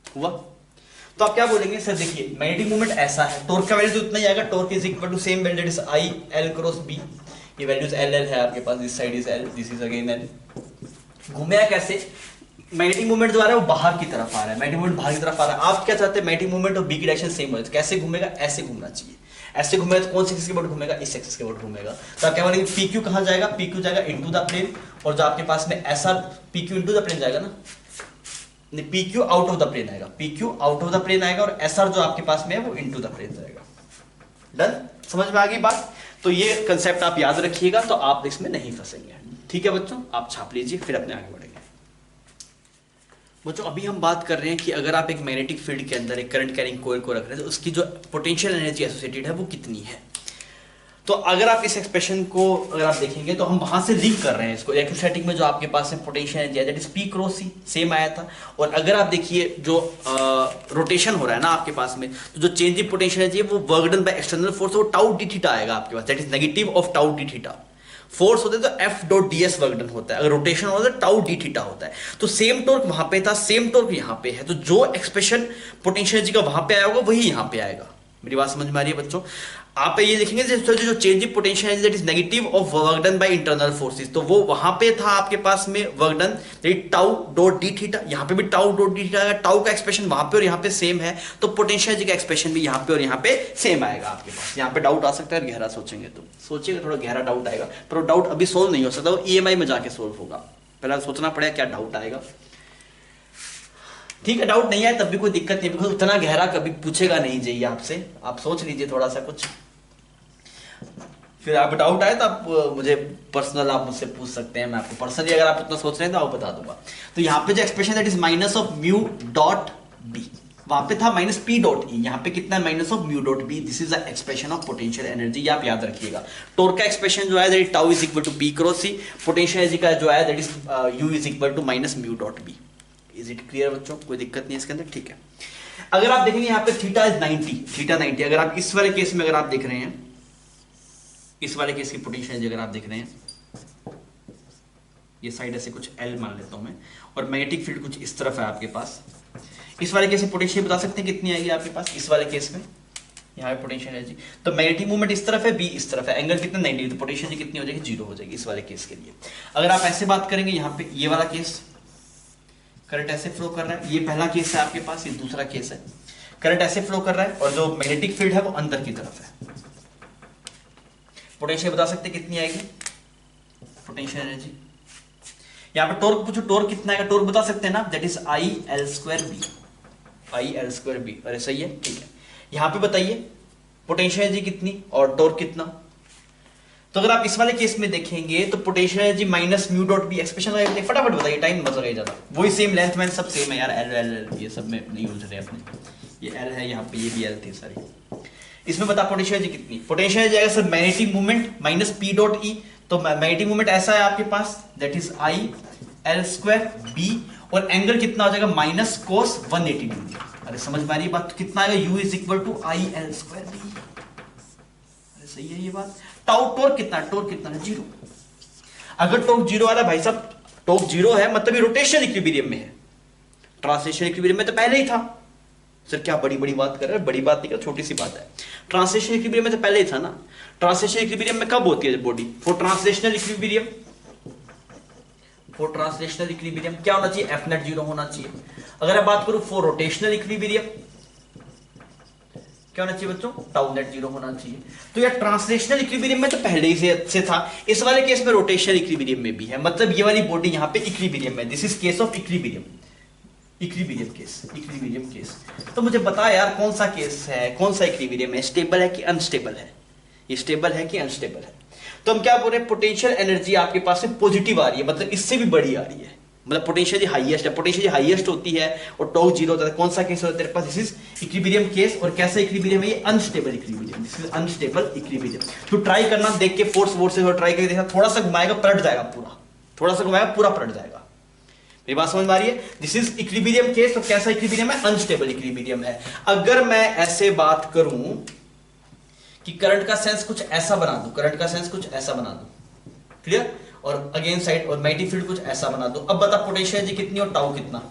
हुआ, तो आप क्या बोलेंगे, सर देखिए मैग्नेटिक मूवमेंट ऐसा है, टॉर्क का वैल्यू तो उतना ही आएगा, torque is equal to same value that is I L cross B. ये वैल्यूज एल एल है आपके पास, this side is L, this is again L. घूमेगा कैसे, मैग्नेटिक मूवमेंट जो आ रहा है वो बाहर की तरफ आ रहा है, मैग्नेटिक मूवमेंट बाहर की तरफ आ रहा है। आप क्या चाहते हैं, मैग्नेटिक मूवमेंट और बी की डायरेक्शन सेम हो, तो कैसे घूमेगा, ऐसे घूमना चाहिए। ऐसे घूमेगा तो कौन से एक्सिस के अबाउट घूमेगा, इस एक्सिस के अबाउट घूमेगा। तो आप क्या बोलेंगे, पी क्यू कहां जाएगा, पी क्यू जाएगा इनटू द प्लेन, और जो आपके पास में ऐसा P Q into the plane जाएगा ना, P Q out of the plane आएगा, P Q out of the plane आएगा, और एस आर जो आपके पास में है वो इनटू द प्लेन जाएगा। डन, समझ में आ गई बात। तो ये कंसेप्ट आप याद रखिएगा, तो आप इसमें नहीं फंसेंगे। ठीक है बच्चों, आप छाप लीजिए, फिर अपने आगे बढ़ेंगे। बच्चों अभी हम बात कर रहे हैं कि अगर आप एक मैग्नेटिक फील्ड के अंदर एक करंट कैरिंग कॉइल को रख रहे हैं तो उसकी जो पोटेंशियल एनर्जी एसोसिएटेड है वो कितनी है। तो अगर आप इस एक्सप्रेशन को अगर आप देखेंगे तो हम वहां से लिंक कर रहे हैं इसको, इलेक्ट्रोस्टैटिक में जो आपके पास है पोटेंशियल एनर्जी है that is P cross C, same आया था। और अगर आप देखिए जो रोटेशन हो रहा है ना आपके पास में, तो जो चेंज इन पोटेंशियल एनर्जी है वो work done by external force, वो टाउ डी थीटा आएगा आपके पास, that is negative of tau D theta. Force होते तो F dot D S work done होता है, अगर रोटेशन होता है टाउ डी थीटा होता है। तो सेम टॉर्क वहां पे था, सेम टॉर्क यहाँ पे है, तो जो एक्सप्रेशन पोटेंशियल एनर्जी का वहां पे आया होगा वही यहाँ पे आएगा। मेरी बात समझ में आ रही है बच्चों। आप ये देखेंगे जो change in potential energy that is negative of work done by internal forces, तो वो वहां पे था आपके पास में work done that tau dot D theta, यहाँ पे भी टाउ डॉट डी थीटा आएगा। टाउ का एक्सप्रेशन वहां पे और यहाँ पे सेम है, तो पोटेंशियल एनर्जी का एक्सप्रेशन भी यहाँ पे और यहाँ पे सेम आएगा आपके पास। यहाँ पे डाउट आ सकता है, गहरा सोचेंगे तो सोचिएगा, थोड़ा गहरा डाउट आएगा, पर वो डाउट अभी सोल्व नहीं हो सकता, वो ईएमआई में जाके सोल्व होगा। पहले सोचना पड़ेगा क्या डाउट आएगा। ठीक है, डाउट नहीं आए तब भी कोई दिक्कत नहीं, बिकॉज उतना गहरा कभी पूछेगा नहीं चाहिए आपसे, आप सोच लीजिए थोड़ा सा कुछ, फिर आप डाउट आए तो आप मुझे पर्सनल आप मुझसे पूछ सकते हैं, मैं आपको पर्सनली अगर आप उतना सोच रहे हैं तो आपको बता दूंगा। तो यहाँ पे जो expression that is minus of mu dot B, वहां पे था माइनस पी डॉट ई, यहाँ पे कितना है minus of mu dot B, this is the expression of potential energy, आप याद रखिएगा। टॉर्क का एक्सप्रेशन जो है that tau is equal to P cross C, potential energy का जो है that is U is equal to minus mu dot B. Is it clear बच्चों, कोई दिक्कत नहीं है इसके अंदर। ठीक है, अगर आप देखेंगे यहाँ पे थीटा इज 90, थीटा 90, अगर आप इस वाले केस में अगर आप देख रहे हैं, इस वाले केस की पोटेंशियल एनर्जी अगर आप देख रहे हैं, ये साइड ऐसे कुछ एल मान लेता हूं मैं, और मैग्नेटिक फील्ड कुछ इस तरफ है आपके पास, इस वाले केस में पोटेंशियल बता सकते हैं कितनी आएगी आपके पास, इस वाले केस में यहाँ पे पोटेंशियल एनर्जी, तो मैग्नेटिक मूवमेंट इस तरफ है, बी इस तरफ है, एंगल कितना 90, तो पोटेंशियल एनर्जी कितनी हो जाएगी, जीरो हो जाएगी इस वाले केस के लिए। अगर आप ऐसे बात करेंगे, यहाँ पे ये वाला केस करंट ऐसे फ्लो कर रहा है, ये पहला केस है आपके पास, ये दूसरा केस है, करंट ऐसे फ्लो कर रहा है और जो मैग्नेटिक फील्ड है वो अंदर की तरफ है, पोटेंशियल बता सकते हैं कितनी आएगी पोटेंशियल एनर्जी। यहाँ पे टॉर्क पूछो, टॉर्क कितना आएगा, टॉर्क बता सकते हैं ना, that is I L square B, I L square B. अरे सही है, ठीक है। यहाँ पे बताइए पोटेंशियल एनर्जी कितनी और टॉर्क कितना। तो अगर आप इस वाले केस में देखेंगे तो potential energy minus mu dot B, expression फटाफट बताइए, टाइम मत लगाइए ज्यादा, वही सेम लेंथ में सब सेम है यार, एल एल ये सब में नहीं उलझ रहे अपने, ये एल है यहाँ पे, ये भी एल थी सारी, इसमें बता पोटेंशियल एनर्जी कितनी, पोटेंशियल एनर्जी आएगा sir magnetic movement minus P dot E, तो मैग्नेटिक मूवमेंट ऐसा है आपके पास that is I L square B, और एंगल कितना हो जाएगा माइनस कोस 180 डिग्री। अरे समझ में आ रही बात, कितना आएगा U is equal to I L square B. अरे सही है ये बात। टाउ टोर कितना, टोर कितना है जीरो। अगर टोक जीरो वाला भाई साहब, टोक जीरो है मतलब ये रोटेशन इक्विलिब्रियम में है, ट्रांसलेशन इक्विलिब्रियम में तो पहले ही था। सर क्या बड़ी बड़ी बात कर रहे हैं, बड़ी बात नहीं कर, छोटी सी बात है। ट्रांसलेशन इक्विलिब्रियम में तो पहले ही था ना। ट्रांसलेशन इक्विलिब्रियम में कब होती है body, for translational equilibrium, for translational equilibrium क्या होना चाहिए, एफ नेट जीरो होना चाहिए। अगर मैं बात करूं फॉर रोटेशनल इक्विलिब्रियम क्या होना चाहिए बच्चों, टाउ नेट जीरो होना चाहिए। तो यार ट्रांसलेशनल इक्विलिब्रियम में तो पहले ही से था, इस वाले केस में रोटेशनल इक्विलिब्रियम में भी है, मतलब ये वाली बॉडी यहाँ पे इक्विलिब्रियम है। This is case of equilibrium, equilibrium case, equilibrium case. तो मुझे बता यार कौन सा केस है, कौन सा इक्विलिब्रियम है, स्टेबल है कि अनस्टेबल है, ये स्टेबल है कि अनस्टेबल है। तो हम क्या बोल रहे हैं, पोटेंशियल एनर्जी आपके पास से पॉजिटिव आ रही है, मतलब इससे भी बड़ी आ रही है, मतलब पोटेंशियल हाईएस्ट है, पोटेंशियल हाईएस्ट होती है और टॉर्क जीरो होता है। कौन सा केस होता है तेरे पास, दिस इज इक्विलिब्रियम केस। और कैसा इक्विलिब्रियम है ये, unstable equilibrium, this is unstable equilibrium. तो ट्राई करना, देख के फोर्स से ट्राई करके देखना, थोड़ा सा घुमाएगा पलट जाएगा पूरा, थोड़ा सा घुमाएगा पूरा पलट जाएगा। मेरी बात समझ में आ रही है, दिस इज इक्विलिब्रियम केस। तो कैसा इक्विलिब्रियम है, अनस्टेबल इक्विलिब्रियम है। अगर मैं ऐसे बात करूं कि करंट का सेंस कुछ ऐसा बना दूं, करंट का सेंस कुछ ऐसा बना दूं, क्लियर, और अगेन साइड और मैग्नेटिक फील्ड कुछ ऐसा बना दो। अब बता पोटेंशियल एनर्जी कितनी और टाउ कितना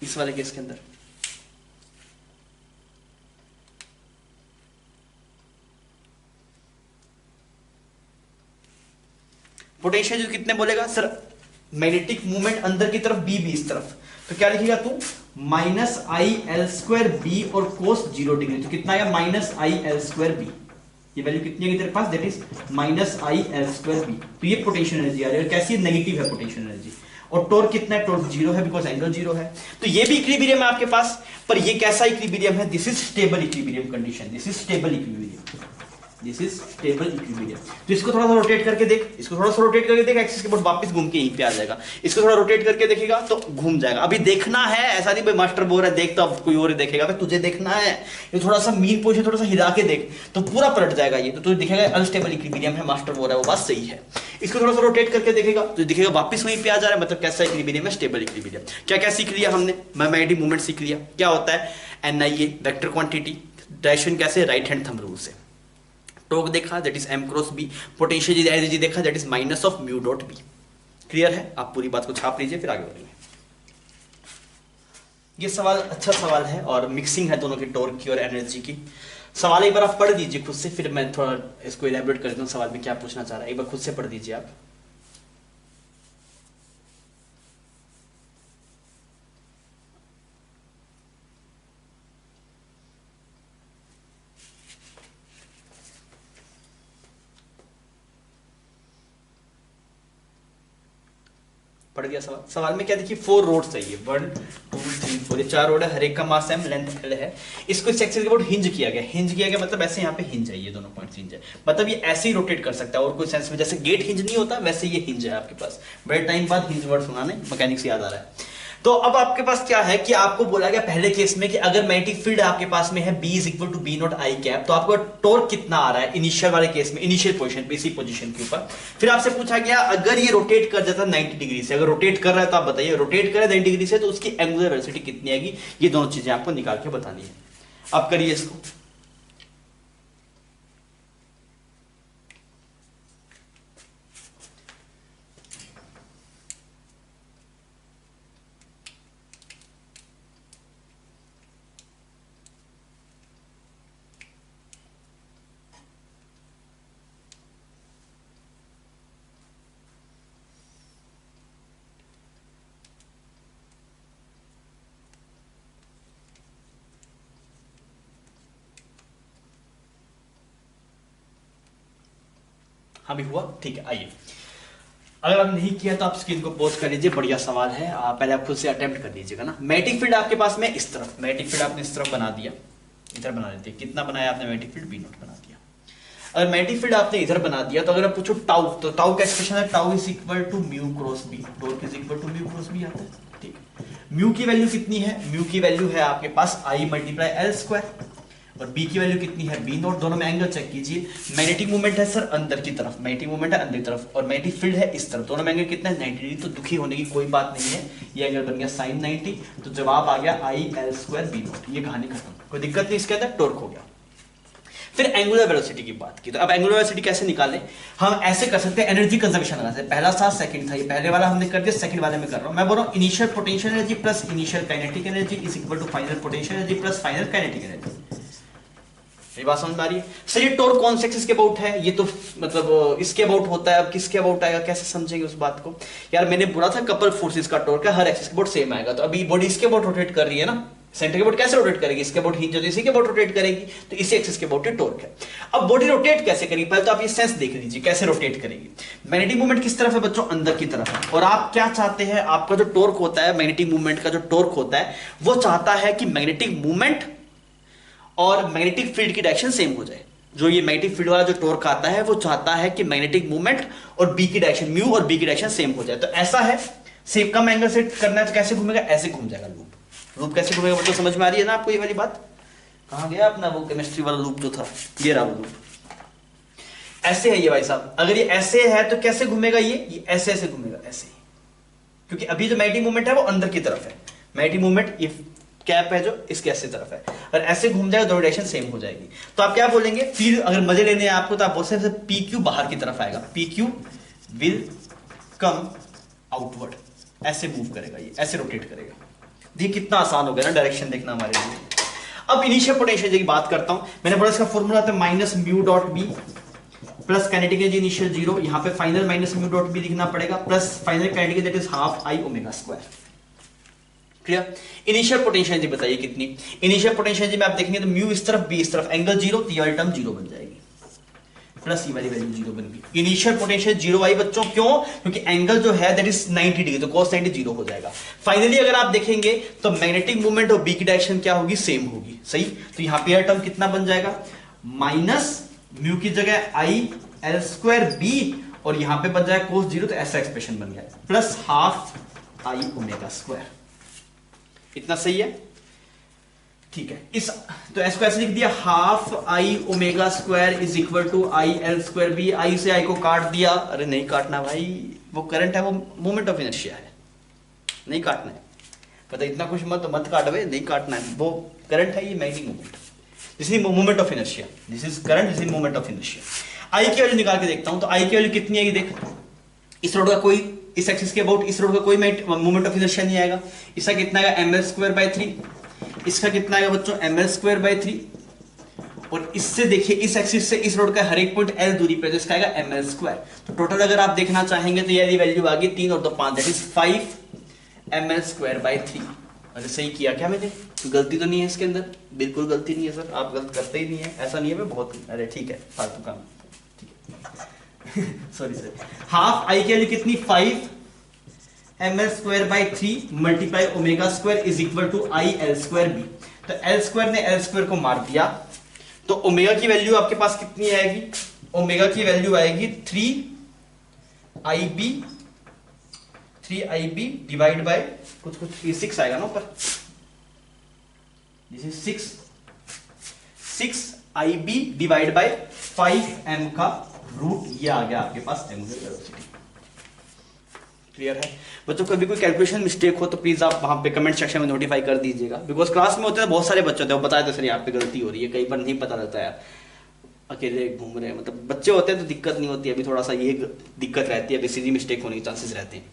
इस वाले केस के अंदर। पोटेंशियल एनर्जी कितने बोलेगा सर, मैग्नेटिक मूवमेंट अंदर की तरफ बी इस तरफ, तो क्या लिखेगा तू, minus I L square B और कोस 0 डिग्री। तो कितना आया, minus I L square B. ये वैल्यू कितनी है तेरे पास, that is minus I L square B. तो ये पोटेंशियल एनर्जी आ रही है, कैसी है, नेगेटिव है पोटेंशियल एनर्जी। और टॉर्क कितना है, टॉर्क जीरो है बिकॉज एंगल जीरो है। तो ये भी इक्विलिब्रियम है आपके पास, पर ये कैसा इक्विलिब्रियम है, this is stable equilibrium condition, this is stable equilibrium, this is stable equilibrium. तो इसको थोड़ा सा रोटेट करके देख, इसको थोड़ा सा रोटेट करके देख, एक्सिस के बाद वापस घूम के यहीं पे आ जाएगा। इसको थोड़ा रोटेट करके देखेगा तो घूम जाएगा। अभी देखना है, ऐसा नहीं भाई मास्टर बोल रहा है देख तो अब कोई और देखेगा, भाई तुझे देखना है। ये थोड़ा सा मीन पोजीशन थोड़ा सा हिला के देख तो पूरा पलट जाएगा ये, तो तुझे दिखेगा अनस्टेबल इक्विलिब्रियम है, मास्टर बोल रहा है वो बात सही है। इसको थोड़ा सा रोटेट करके देखेगा तो दिखेगा वापस वहीं पे आ जा रहा है, मतलब कैसा इक्विलिब्रियम है, स्टेबल इक्विलिब्रियम। क्या क्या सीख लिया हमने, मैग्नेटिक मूवमेंट सीख लिया, क्या होता है NIA वेक्टर क्वांटिटी, डायरेक्शन कैसे, राइट हैंड थंब रूल से। टॉर्क देखा that is m cross b, potential energy देखा that is minus of mu dot b। Clear है, आप पूरी बात को छाप लीजिए फिर आगे बढ़ेंगे। ये सवाल अच्छा सवाल है और मिक्सिंग है दोनों की, टॉर्क की और एनर्जी की। सवाल एक बार आप पढ़ दीजिए खुद से, फिर मैं थोड़ा इसको इलैबोरेट करता हूँ सवाल में क्या पूछना चाह रहा है, एक बार खुद से पढ़ दीजिए आप। पढ़ दिया सवाल। सवाल में क्या देखिए, 4 रोड चाहिए, 1 2 3 4, ये 4 रोड है, हर एक का मास m, लेंथ l है। इसको इस एक्सिस के ऊपर हिंज किया गया, हिंज किया गया मतलब ऐसे यहाँ पे हिंज है, ये दोनों पॉइंट्स हिंज है, मतलब ये ऐसे ही रोटेट कर सकता है और कोई सेंस में, जैसे गेट हिंज नहीं होता वैसे ये हिंज है आपके पास। बड़े टाइम बाद हिंज वर्ड सुना नहीं, मैकेनिक्स याद आ रहा है। तो अब आपके पास क्या है कि आपको बोला गया पहले केस में कि अगर मैग्नेटिक फील्ड आपके पास में है B is equal to B not I cap, तो आपको टॉर्क कितना आ रहा है इनिशियल वाले केस में, इनिशियल पोजीशन पे, इसी पोजीशन के ऊपर। फिर आपसे पूछा गया अगर ये रोटेट कर जाता 90 डिग्री से, अगर रोटेट कर रहा है तो आप बताइए, रोटेट करे 90 डिग्री से तो उसकी एंगुलर वेलोसिटी कितनी आएगी। ये दोनों चीजें आपको निकाल के बतानी है। आप करिए इसको। हाँ भी हुआ, ठीक है। आइए, अगर आप नहीं किया तो आप स्क्रीन को पॉज कर लीजिए, बढ़िया सवाल है, पहले आप खुद से अटेम्प्ट कर लीजिएगा ना। मैग्नेटिक फील्ड आपके पास में इस तरफ, मैग्नेटिक फील्ड आपने इस तरफ बना दिया, इधर बना लेते हैं, कितना बनाया आपने मैग्नेटिक फील्ड B नॉट बना दिया। अगर मैग्नेटिक फील्ड आपने इधर बना दिया तो अगर आप पूछो टाउ, तो टाउ का एक्सप्रेशन है tau is equal to mu cross B, torque is equal to mu cross B आता है, ठीक है। म्यू की वैल्यू कितनी है, म्यू की वैल्यू है आपके पास आई मल्टीप्लाई एल स्क्वायर, और बी की वैल्यू कितनी है बी नॉट, दोनों में एंगल चेक कीजिए। मैग्नेटिक मूवमेंट है सर अंदर की तरफ, मैग्नेटिक मूवमेंट है अंदर की तरफ, और मैग्नेटिक फील्ड है इस तरफ, दोनों में एंगल कितना है 90 डिग्री, तो दुखी होने की कोई बात नहीं है, ये एंगल बन गया साइन 90, तो जवाब आ गया I L square B not, ये कहानी खत्म, कोई दिक्कत नहीं, इसके अंदर टॉर्क हो गया। फिर एंगुलर वेलोसिटी की बात की, तो अब एंगुलर वेलोसिटी कैसे निकालें, हम ऐसे कर सकते हैं, एनर्जी कंजर्वेशन लगा सकते हैं, पहला था सेकंड था, ये पहले वाला हमने कर दिया, सेकंड वाले में कर रहा हूं मैं, बोल रहा हूं initial potential energy plus initial kinetic energy is equal to final potential energy plus final kinetic energy. ये बात समझ में आ रही है सर? ये टॉर्क कौन से एक्सिस के अबाउट है, ये तो मतलब इसके अबाउट होता है, अब किसके अबाउट आएगा, कैसे समझेंगे उस बात को यार? मैंने बोला था कपल फोर्सेस का टॉर्क है, हर एक्सिस के अबाउट सेम आएगा, तो अभी बॉडी इसके अबाउट रोटेट कर रही है ना, सेंटर के अबाउट कैसे रोटेट करेगी, इसके अबाउट हिंज तो इसी के अबाउट रोटेट करेगी, तो इसी एक्सिस के अबाउट टॉर्क है। अब बॉडी रोटेट कैसे करेगी, पहले तो आप ये सेंस देख लीजिए कैसे रोटेट करेगी। मैग्नेटिक मूवमेंट किस तरफ है बच्चों, अंदर की तरफ है, और आप क्या चाहते हैं, आपका जो टॉर्क होता है, मैग्नेटिक मूवमेंट का जो टॉर्क होता है, वो चाहता है कि मैग्नेटिक मूवमेंट और मैग्नेटिक फील्ड की डायरेक्शन सेम हो जाए। जो ये मैग्नेटिक फील्ड वाला जो टॉर्क आता है वो चाहता है कि मैग्नेटिक मूवमेंट और बी की डायरेक्शन, म्यू और बी की डायरेक्शन सेम हो जाए। तो ऐसा है, सेम कम एंगल से करना है तो कैसे घूमेगा, ऐसे घूम जाएगा लूप। लूप कैसे घूमेगा मतलब समझ में आ रही है ना आपको ये वाली बात? कहां गया अपना वो केमिस्ट्री वाला लूप जो था, ये रहा वो लूप। ऐसे है ये भाई साहब, अगर ये ऐसे है तो कैसे घूमेगा, ये ऐसे ऐसे घूमेगा, ऐसे, क्योंकि अभी जो मैग्नेटिक मूवमेंट है वो अंदर की तरफ है, मैग्नेटिक मूवमेंट ये कैप है जो इसके ऐसे तरफ है, और ऐसे घूम जाएगा, दोनों डायरेक्शन सेम हो जाएगी। तो आप क्या बोलेंगे, फिर अगर मजे लेने हैं आपको तो आप बोल सकते हैं पी क्यू बाहर की तरफ आएगा, P Q will come outward, ऐसे मूव करेगा, ये ऐसे रोटेट करेगा। देखिए कितना आसान हो गया ना डायरेक्शन देखना हमारे लिए। अब इनिशियल पोटेंशियल की बात करता हूं, मैंने बोला इसका फॉर्मूला था minus mu dot B plus kinetic energy initial 0, यहां पे final minus mu dot B लिखना पड़ेगा, plus final kinetic that is half I omega square. Clear? Initial potential energy बताइए कितनी, इनिशियल पोटेंशियल एनर्जी में आप देखेंगे तो म्यू इस तरफ बी इस तरफ, एंगल 0, तो ये वाली टर्म 0 बन जाएगी, प्लस ये वाली वैल्यू 0 बन गई। इनिशियल पोटेंशियल 0 आई बच्चों, क्यों? क्योंकि एंगल जो है दैट इज 90 डिग्री, तो cos 90 0 हो जाएगा। फाइनली अगर आप देखेंगे तो मैग्नेटिक मूवमेंट और बी की डायरेक्शन क्या होगी, सेम होगी, सही। तो यहां पे यह टर्म कितना बन जाएगा, माइनस म्यू की जगह आई एल स्क्वायर बी, और यहां पे बन जाएगा cos 0, तो ऐसा एक्सप्रेशन बन गया, plus half I omega square. इतना सही है? ठीक है, इस तो इसको ऐसे लिख दिया, half I omega square is equal to I L square B, I से आई को काट दिया, अरे नहीं काटना भाई, वो करंट है, वो मोमेंट ऑफ इनर्शिया है, नहीं काटना है, पता इतना कुछ मत काट भाई, नहीं काटना है, वो करंट है, ये magnetic movement, this is moment of inertia, this is current, this is moment of inertia. I की वैल्यू निकाल के देखता हूं, तो आई की वैल्यू कितनी आएगी, देख इस रोड का कोई, इस एक्सिस के अबाउट इस रोड का कोई मोमेंट ऑफ इनर्शिया नहीं आएगा, इसका कितना आएगा एम एल स्क्वायर बाई 3, इसका कितना आएगा बच्चों एम एल स्क्वायर बाई 3, और इससे देखिए इस एक्सिस से इस रोड का हर एक पॉइंट एल दूरी पे, तो इसका आएगा एम एल स्क्वायर। तो टोटल अगर आप देखना चाहेंगे तो ये वैल्यू आ गई 3 और 2 5, that is 5 M L square by 3। अरे सही किया क्या मैंने, गलती तो नहीं है इसके अंदर? बिल्कुल गलती नहीं है सर, आप गलत करते ही नहीं है, ऐसा नहीं है मैं बहुत, अरे ठीक है फालतू काम, सॉरी सर। हाफ आई की वैल्यू कितनी, 5 M L square by 3 multiply omega square is equal to I L square B. तो एल स्क्वायर ने एल स्क्वायर को मार दिया, तो ओमेगा की वैल्यू आपके पास कितनी आएगी, ओमेगा की वैल्यू आएगी 3 आई बी डिवाइड बाय कुछ 6 आएगा ना ऊपर, this is 6 I B divide by 5 M का रूट, ये आ गया आपके पास एंगुलर वेलोसिटी। क्लियर है बच्चों? कभी कोई कैलकुलेशन मिस्टेक हो तो प्लीज आप वहां पे कमेंट सेक्शन में नोटिफाई कर दीजिएगा, बिकॉज क्लास में होते हैं बहुत सारे बच्चे होते हैं, वो बताए तो सर यहाँ पे गलती हो रही है, कई बार नहीं पता रहता है, अकेले घूम रहे हैं, मतलब बच्चे होते हैं तो दिक्कत नहीं होती है, अभी थोड़ा सा ये दिक्कत रहती है, बेसिकली मिस्टेक होने के चांसेस रहते हैं।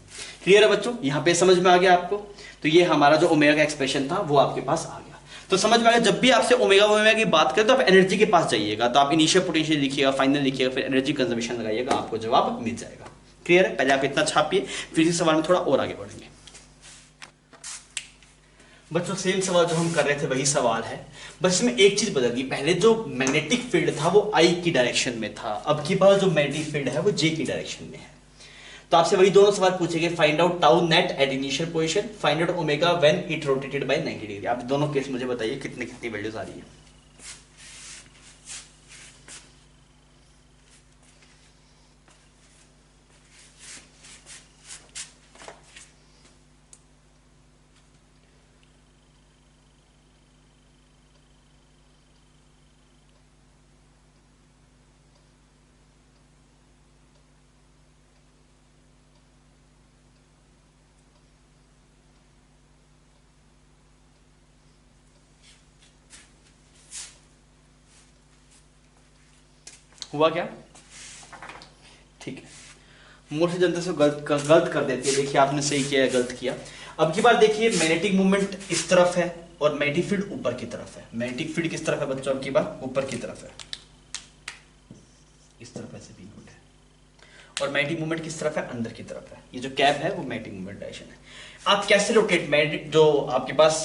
क्लियर है बच्चों? यहाँ पे समझ में आ गया आपको? तो ये हमारा जो ओमेगा का एक्सप्रेशन था वो आपके पास आ गया। तो समझ में आ गया, जब भी आपसे ओमेगा की बात करें तो आप एनर्जी के पास जाइएगा, तो आप इनिशियल पोटेंशियल लिखिएगा, फाइनल लिखिएगा, फिर एनर्जी कंजर्वेशन लगाइएगा, आपको जवाब मिल जाएगा। क्लियर है? पहले आप इतना छापिए, फिर इस सवाल में थोड़ा और आगे बढ़ेंगे। बच्चों सेम सवाल जो हम कर रहे थे वही सवाल है, बस इसमें एक चीज बदल गई, पहले जो मैग्नेटिक फील्ड था वो आई की डायरेक्शन में था, अब की बार जो मैग्नेटिक फील्ड है वो जे की डायरेक्शन में है। तो आपसे वही दोनों सवाल पूछेंगे, find out tau net at initial position, find out omega when it rotated bye 90 degree. आप दोनों केस मुझे बताइए कितनी कितनी वैल्यूज आ रही है। हुआ क्या? ठीक है, मोस्टली जनता से गलत कर देती है। देखिए आपने सही किया है, गलत किया। अब की बार देखिए मैग्नेटिक मूवमेंट इस तरफ है और मैग्नेटिक फील्ड ऊपर की तरफ है। मैग्नेटिक फील्ड किस तरफ है बच्चों? अब की बार ऊपर की तरफ है, इस तरफ ऐसे भी है। और मैग्नेटिक मूवमेंट किस तरफ है? अंदर की तरफ है। ये जो कैप है वो मैग्नेटिक मूवमेंट डायरेक्शन है। आप कैसे रोटेट, मैग्नेटिक जो आपके पास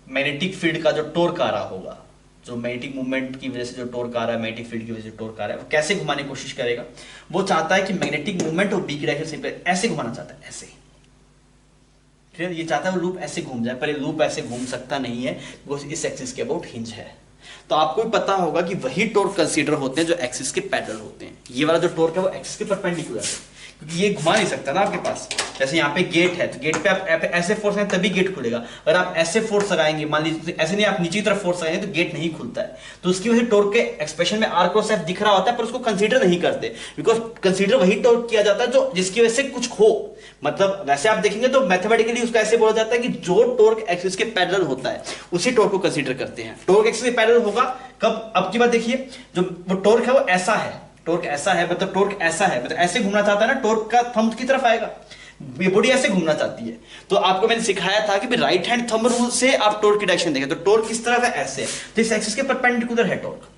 मैग्नेटिक फील्ड का जो टॉर्क आ रहा होगा, जो मैग्नेटिक मूवमेंट की वजह से जो टॉर्क आ रहा है, मैग्नेटिक फील्ड की वजह से टॉर्क आ रहा है, वो कैसे घुमाने की कोशिश करेगा? वो चाहता है कि मैग्नेटिक मूवमेंट और बी की डायरेक्शन से ऐसे घुमाना चाहता है, ऐसे। ये चाहता है वो लूप ऐसे घूम जाए, पर ये लूप ऐसे घूम सकता नहीं है, वो इस एक्सिस के अबाउट हिंज है। तो आपको भी पता होगा कि वही टॉर्क कंसीडर होते हैं जो एक्सिस के पैरेलल होते हैं। ये वाला जो टॉर्क है वो एक्सिस के परपेंडिकुलर है, क्योंकि ये घुमा नहीं सकता ना आपके पास। जैसे यहाँ पे गेट है, तो गेट पे आप ऐसे फोर्स लगाएंगे तभी गेट खुलेगा। अगर आप ऐसे फोर्स लगाएंगे, मान लीजिए ऐसे नहीं, आप नीचे की तरफ फोर्स लगाएंगे तो गेट नहीं खुलता है। तो उसकी वजह से टॉर्क के एक्सप्रेशन में आर क्रॉस एफ दिख रहा होता है, पर उसको कंसीडर नहीं करते, बिकॉज कंसीडर वही टॉर्क किया जाता है जो जिसकी वजह से कुछ हो। मतलब वैसे आप देखेंगे तो मैथमेटिकली उसका ऐसे बोला जाता है कि जो टॉर्क एक्सिस के पैरेलल होता है उसी टॉर्क को कंसीडर करते हैं। टॉर्क एक्सिस के पैरेलल होगा कब? अब की बात देखिए, जो वो टॉर्क है वो ऐसा है, टॉर्क ऐसा है, मतलब टॉर्क ऐसा है, मतलब ऐसे घूमना चाहता है ना, टॉर्क का थंब की तरफ आएगा, ये बॉडी ऐसे घूमना चाहती है। तो आपको मैंने सिखाया था कि राइट हैंड थंब रूल से आप टॉर्क की डायरेक्शन देखें, तो टॉर्क किस तरफ है? ऐसे। तो इस एक्सिस के परपेंडिकुलर है टॉर्क,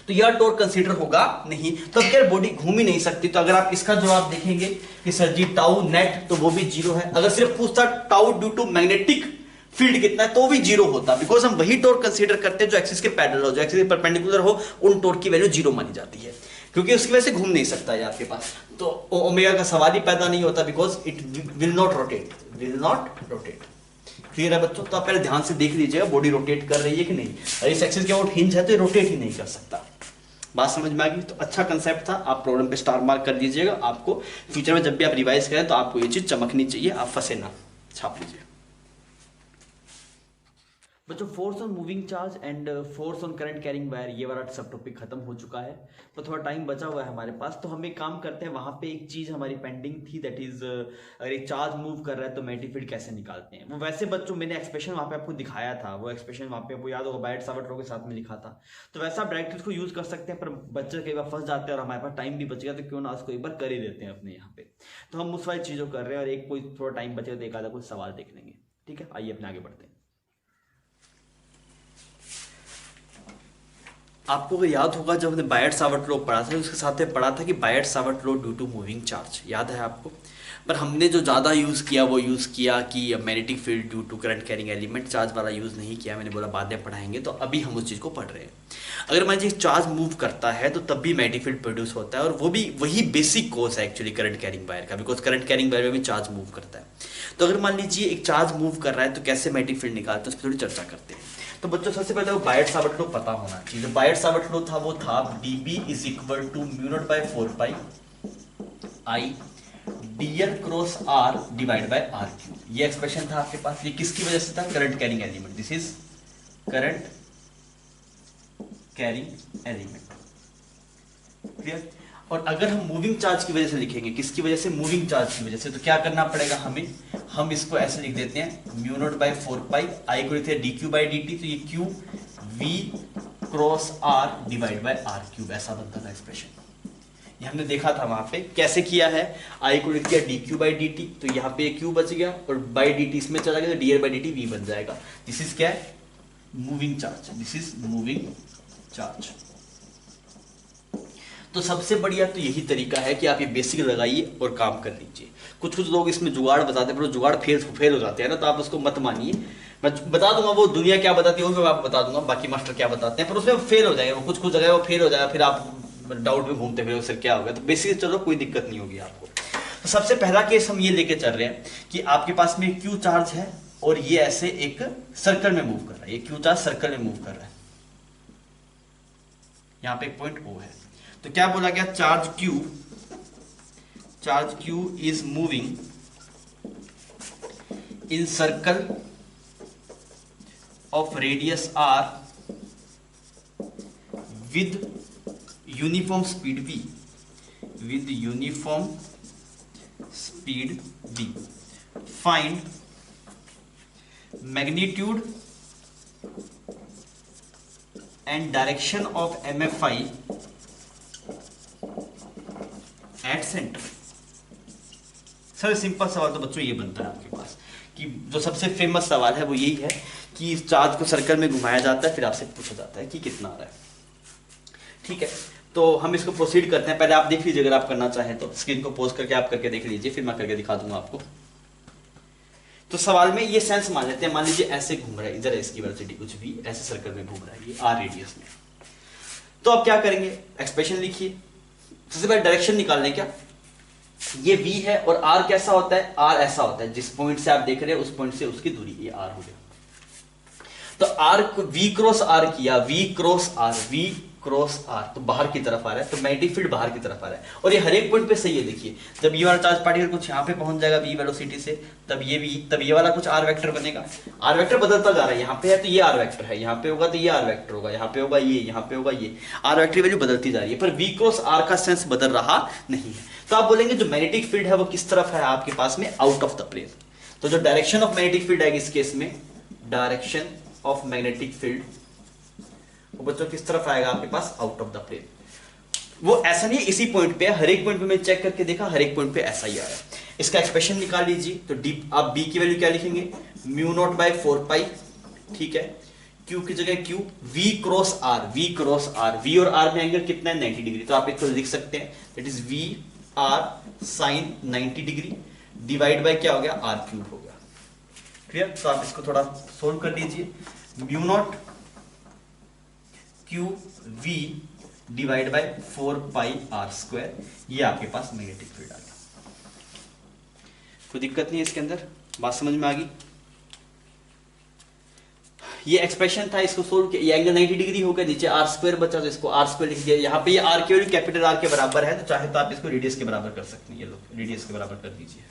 तो यह टॉर्क कंसीडर होगा नहीं, तो अब क्या बॉडी घूम ही नहीं सकती। तो अगर आप इसका जवाब देखेंगे कि सर जी टाउ नेट, तो वो भी जीरो है। अगर सिर्फ पूछता tau due to magnetic field कितना है, तो भी जीरो होता, बिकॉज हम वही टॉर्क कंसीडर करते हैं जो एक्सिस के पैरेलल हो, जो एक्सिस के परपेंडिकुलर हो, उन टॉर्क की वैल्यू जीरो मानी जाती है, क्योंकि उसकी वजह से घूम नहीं सकता है आपके पास। तो ओमेगा का सवाल ही पैदा नहीं होता, because it will not rotate, will not rotate. Clear है बच्चों? तो आप पहले ध्यान से देख लीजिएगा बॉडी रोटेट कर रही है कि नहीं। अगर इस एक्सिस के अबाउट हिंज है तो ये रोटेट ही नहीं कर सकता। बात समझ में आ गई? तो अच्छा कंसेप्ट था, आप प्रॉब्लम पे स्टार मार्क कर दीजिएगा। आपको फ्यूचर में जब भी आप रिवाइज करें तो आपको ये चीज चमकनी चाहिए, आप फंसे ना, छाप लीजिए। बच्चों force on moving charge and force on current carrying wire, ये वाला सब टॉपिक खत्म हो चुका है। तो थोड़ा टाइम बचा हुआ है हमारे पास, तो हम एक काम करते हैं, वहां पे एक चीज हमारी पेंडिंग थी, दैट इज अगर एक चार्ज मूव कर रहा है तो मैग्नेटिक फील्ड कैसे निकालते हैं। वो वैसे बच्चों मैंने एक्सप्रेशन वहां पे आपको दिखाया था, वो एक्सप्रेशन वहां पे आपको याद होगा बायट सावर्ट लॉ के साथ में लिखा था। तो वैसा आप डायरेक्टली उसको यूज कर सकते हैं, पर बच्चे कई बार फंस जाते हैं और हमारे पास टाइम भी बच गया, तो क्यों ना उसको एक बार कर ही देते हैं अपने यहाँ पे। तो हम उस वाली चीजों कर रहे हैं, और एक कोई थोड़ा टाइम बचेगा तो एक आधा कुछ सवाल देख लेंगे। ठीक है, आइए अपने आगे बढ़ते हैं। आपको अगर याद होगा जब हमने बायट सावर्ट लॉ पढ़ा था, उसके साथ में पढ़ा था कि Biot Savart law due to moving charge, याद है आपको? पर हमने जो ज़्यादा यूज़ किया वो यूज़ किया कि magnetic field due to current carrying element, charge वाला यूज़ नहीं किया। मैंने बोला बाद में पढ़ाएंगे, तो अभी हम उस चीज़ को पढ़ रहे हैं। अगर मान लीजिए चार्ज मूव करता है तो तब भी मैग्नेटिक फील्ड प्रोड्यूस होता है, और वो भी वही बेसिक कोर्स है एक्चुअली करंट कैरिंग वायर का, बिकॉज करंट कैरिंग वायर में भी चार्ज मूव करता है। तो अगर मान लीजिए एक चार्ज मूव कर रहा है तो कैसे मैग्नेटिक फील्ड निकालते हैं उस पर थोड़ी चर्चा करते हैं। तो बच्चों सबसे पहले वो बायट सावर्ट लॉ पता होना चाहिए। बायट सावर्ट लॉ था वो था dB is equal to mu not by 4 pi I dl cross r divide by r cube. ये एक्सप्रेशन था आपके पास। ये किसकी वजह से था? Current carrying element. This is current carrying element. Clear? और अगर हम मूविंग चार्ज की वजह से लिखेंगे, किसकी वजह से? मूविंग चार्ज की वजह से, तो क्या करना पड़ेगा हमें? हम इसको ऐसे लिख देते हैं म्यू नॉट बाय 4 पाई आई को लिखते हैं dq बाय dt, तो ये q v cross r divide by r cube, ऐसा बनता था एक्सप्रेशन। ये हमने देखा था वहां पे कैसे किया है। आई को लिख दिया dq बाय dt, तो यहाँ पे q बच गया, और बाय dt इसमें चला गया तो dl बाय dt v बन जाएगा। दिस इज क्या है? Moving charge. This is moving charge. तो सबसे बढ़िया तो यही तरीका है कि आप ये बेसिक लगाइए और काम कर लीजिए। कुछ कुछ लोग इसमें जुगाड़ बताते हैं, पर जुगाड़ फेल हो जाते हैं ना, तो आप उसको मत मानिए। मैं बता दूंगा वो दुनिया क्या बताती है, वो मैं आपको बता दूंगा, बाकी मास्टर क्या बताते हैं, पर उसमें फेल हो जाएगा। वो कुछ जगह वो फेल हो जाएगा, फिर आप डाउट में घूमते फिर सर क्या हो गया। तो बेसिक चलो कोई दिक्कत नहीं होगी आपको। तो सबसे पहला केस हम ये लेके चल रहे हैं कि आपके पास में क्यू चार्ज है और ये ऐसे एक सर्कल में मूव कर रहा है। ये क्यू चार्ज सर्कल में मूव कर रहा है, यहाँ पे एक पॉइंट O है। तो क्या बोला गया? Charge Q is moving in circle of radius R with uniform speed V, with uniform speed V। Find magnitude and direction of MFI centre. सबसे सिंपल सवाल तो बच्चों ये बनता है आपके पास कि जो सबसे फेमस सवाल है वो यही है कि इस चार्ज को सर्कल में घुमाया जाता है, फिर आपसे पूछा जाता है कि कितना आ रहा है। ठीक है, तो हम इसको प्रोसीड करते हैं। पहले आप देख लीजिए, अगर आप करना चाहें तो स्क्रीन को पोज करके आप करके देख लीजिए, फिर मैं करके दिखा दूंगा आपको। तो सवाल में ये सेंस मान लेते हैं, मान लीजिए ऐसे घूम रहा है, इधर इसकी वेलोसिटी कुछ भी ऐसे सर्कल में घूम रहा है, ये आर रेडियस में। तो आप क्या करेंगे, एक्सप्रेशन लिखिए। सबसे पहले डायरेक्शन निकालने क्या, ये v है और r कैसा होता है, r ऐसा होता है, जिस पॉइंट से आप देख रहे हैं उस पॉइंट से उसकी दूरी, ये r हो गया। तो r v क्रॉस r किया, v क्रॉस r तो बाहर की तरफ आ रहा है, तो मैग्नेटिक फील्ड बाहर की तरफ आ रहा है। और ये हर एक पॉइंट पे सही है। देखिए जब ये वाला चार्ज पार्टिकल कुछ यहाँ पे पहुंच जाएगा v वेलोसिटी से, तब ये वाला कुछ r वेक्टर बनेगा। r वेक्टर बदलता जा रहा है, यहाँ पे है तो ये r वेक्टर है, यहाँ पे होगा तो ये r वेक्टर होगा, यहाँ पे होगा ये, यहाँ पे होगा ये, r वेक्टर वैल्यू बदलती जा रही है, पर v क्रॉस r का सेंस बदल रहा नहीं है। तो आप बोलेंगे जो मैग्नेटिक फील्ड है वो किस तरफ है आपके पास में, आउट ऑफ द प्लेन। तो जो डायरेक्शन ऑफ मैग्नेटिक फील्ड है इस केस में, डायरेक्शन ऑफ मैग्नेटिक फील्ड वो बच्चों किस तरफ आएगा आपके पास, आउट ऑफ द प्लेन। वो ऐसा नहीं है इसी पॉइंट पे, हर एक पॉइंट पे मैं चेक करके देखा, हर एक पॉइंट पे ऐसा ही आ रहा है। इसका एक्सप्रेशन निकाल लीजिए। तो डी आप बी की वैल्यू क्या लिखेंगे, म्यू नॉट बाय 4 पाई, ठीक है, क्यू की जगह Q, V cross R, V और आर में एंगल कितना है 90 डिग्री, तो आप इसको लिख सकते हैं that is V R sine 90 degree divide by क्या हो गया, आर क्यूब हो गया। क्लियर। तो आप इसको थोड़ा सोल्व कर लीजिए, mu not Q V divide by 4 pi R square, ये आपके पास मैग्नेटिक फील्ड आ गया। कोई दिक्कत नहीं है इसके अंदर, बात समझ में आ गई। ये एक्सप्रेशन था, इसको सोल्व किया, ये एंगल 90 डिग्री हो गया, नीचे आर स्क्वायर बचा तो इसको आर स्क्वायर लिख दिया। यहाँ पे ये आर की वैल्यू कैपिटल आर के बराबर है, तो चाहे तो आप इसको रेडियस के बराबर कर सकते हैं, ये लोग रेडियस के बराबर कर दीजिए।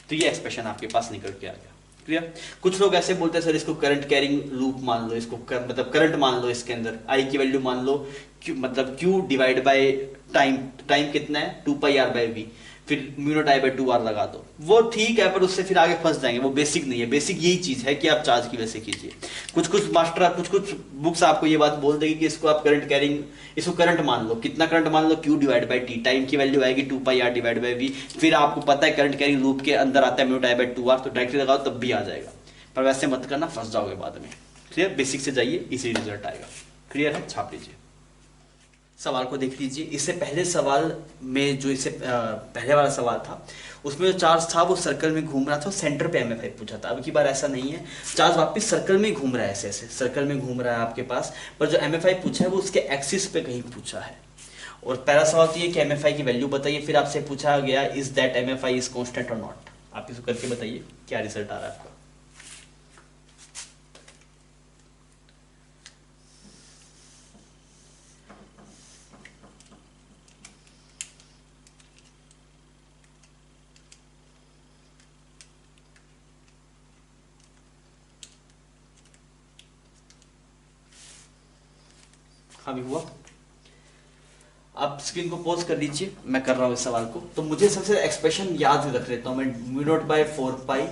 तो ये एक्सप्रेशन आपके पास निकल के आ गया। क्लियर। कुछ लोग ऐसे बोलते हैं सर इसको करंट कैरिंग लूप मान लो, इसको मतलब करंट मान लो, इसके अंदर आई की वैल्यू मान लो क्यू, मतलब क्यू डिवाइड बाय टाइम कितना है 2 पाई आर बाय वी, फिर mu not I by 2 R लगा दो। वो ठीक है, पर उससे फिर आगे फंस जाएंगे, वो बेसिक नहीं है। बेसिक यही चीज है कि आप चार्ज की वजह से कीजिए। कुछ मास्टर, कुछ बुक्स आपको ये बात बोल देगी कि इसको आप करंट कैरिंग, इसको करंट मान लो, कितना करंट मान लो, Q divide by T, time की वैल्यू आएगी 2 pi R divide by V, फिर आपको पता है करंट कैरिंग लूप के अंदर आता है mu not I by 2 R, तो डायरेक्टली लगाओ तब भी आ जाएगा। पर वैसे मत करना, फंस जाओगे बाद में। क्लियर। बेसिक से जाइए, इसी रिजल्ट आएगा। क्लियर है, छाप लीजिए। सवाल को देख लीजिए। इससे पहले सवाल में जो इससे पहले वाला सवाल था उसमें जो चार्ज था वो सर्कल में घूम रहा था, सेंटर पे MFI पूछा था। अब की बार ऐसा नहीं है, चार्ज वापस सर्कल में घूम रहा है, ऐसे ऐसे सर्कल में घूम रहा है आपके पास, पर जो MFI पूछा है वो उसके एक्सिस पे कहीं पूछा है। और पहला सवाल तो ये कि MFI की वैल्यू बताइए, फिर आपसे पूछा गया is that MFI is constant और नॉट। आप इसको करके बताइए क्या रिजल्ट आ रहा है आपका। अभी हुआ। आप स्क्रीन को पॉज कर लीजिए, मैं कर रहा हूं इस सवाल को। तो मुझे सबसे एक्सप्रेशन याद रख लेता हूं मैं, mu not by 4 pi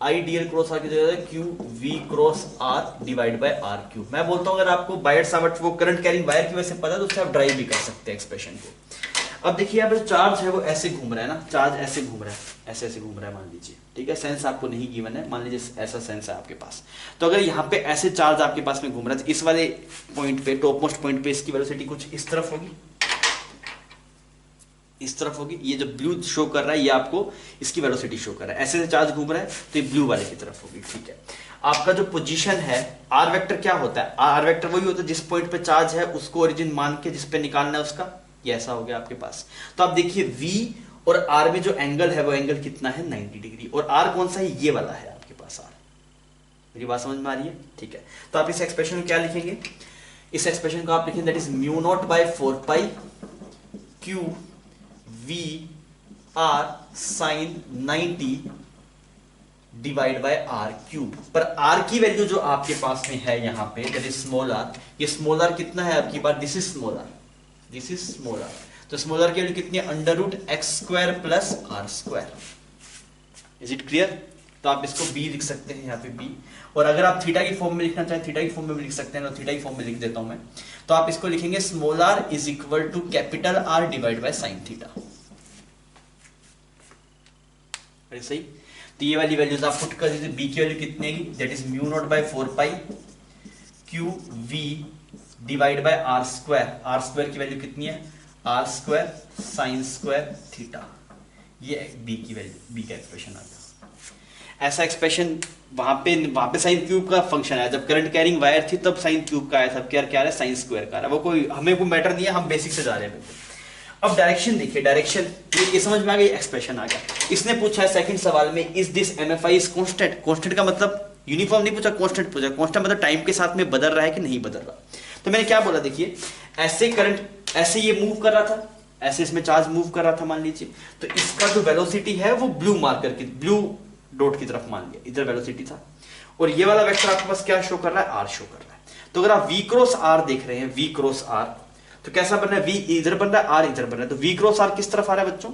I D L cross R की जगह Q V cross R divide by R cube. मैं बोलता हूं अगर आपको बायर सावर्ट वो करंट कैरिंग वायर की वजह से पता है तो उससे आप ड्राइव भी कर सकते हैं एक्सप्रेशन को। अब देखिए यहाँ पे चार्ज है वो ऐसे घूम रहा है ना, चार्ज ऐसे घूम रहा है, ऐसे ऐसे घूम रहा है मान लीजिए, ठीक है। सेंस आपको नहीं गिवन है, मान लीजिए ऐसा सेंस है आपके पास। तो अगर यहाँ पे ऐसे चार्ज आपके पास में घूम रहा है तो इस वाले पॉइंट पे, टॉप मोस्ट पॉइंट पे इसकी वेलोसिटी कुछ इस तरफ होगी, इस तरफ होगी। ये जो ब्लू शो कर रहा है ये आपको इसकी वेलोसिटी शो कर रहा है। ऐसे से चार्ज घूम रहा है तो ये ब्लू वाले की तरफ होगी, ठीक है। आपका जो पोजीशन है आर वेक्टर क्या होता है, आर वेक्टर वही होता है जिस पॉइंट पे चार्ज है उसको ओरिजिन मान के जिस पे निकालना है उसका, ये ऐसा हो गया आपके पास। तो आप देखिए V और R में जो एंगल है वो एंगल कितना है 90 डिग्री, और R कौन सा है, ये वाला है आपके पास R। मेरी बात समझ में आ रही है, ठीक है। तो आप इस एक्सप्रेशन को क्या लिखेंगे, इस एक्सप्रेशन को आप लिखेंगे that is mu not by 4 pi Q V R sine 90 divide by R cube. पर आर की वैल्यू जो आपके पास में है यहाँ पे दैट इज स्मॉल आर, ये स्मॉल आर कितना है आपके पास, this is small R, this is small R. तो स्मॉल आर की वैल्यू कितनी है, under root X square plus R square. Is it clear, तो आप इसको बी लिख सकते हैं यहाँ पे बी। और अगर आप थीटा की फॉर्म में लिखना चाहें थीटा की फॉर्म में भी लिख सकते हैं, तो थीटा की फॉर्म में लिख देता हूं मैं। तो आप इसको लिखेंगे small r is equal to capital R divide by sine theta. सही। तो ये वाली वैल्यूज आप पुट कर दीजिए। बी की वैल्यू कितनी है, that is mu not by 4 pi Q V divide by R square. R square की वैल्यू कितनी है, R square sine square theta. ये बी की वैल्यू, बी का एक्सप्रेशन आ गया। ऐसा एक्सप्रेशन वहां पे साइन क्यूब का फंक्शन आया, जब करंट कैरिंग वायर थी तब साइन क्यूब का आया, सब क्या क्या है साइन स्क्वायर का है। वो कोई हमें कोई मैटर नहीं है, हम बेसिक से जा रहे हैं। अब डायरेक्शन देखिए, डायरेक्शन ये समझ में आ गई, एक्सप्रेशन आ गया। इसने पूछा है सेकंड सवाल में, is this M F I is constant. Constant का मतलब यूनिफॉर्म नहीं पूछा, कांस्टेंट पूछा। कांस्टेंट मतलब टाइम के साथ में बदल रहा है कि नहीं बदल रहा। तो मैंने क्या बोला, देखिए ऐसे करंट ऐसे ये मूव कर रहा था, ऐसे इसमें चार्ज मूव कर रहा था मान लीजिए, तो इसका जो वेलोसिटी है वो ब्लू मार्कर की, ब्लू डॉट की तरफ मान लिया, इधर वेलोसिटी था। और ये वाला वेक्टर आपके पास क्या शो कर रहा है, आर शो कर रहा है। तो अगर आप वी क्रॉस आर देख रहे हैं, वी क्रॉस आर, तो कैसा बन रहा है, वी इधर बन रहा है, आर इधर बन रहा है। तो वी क्रॉस आर किस तरफ आ रहा है बच्चों,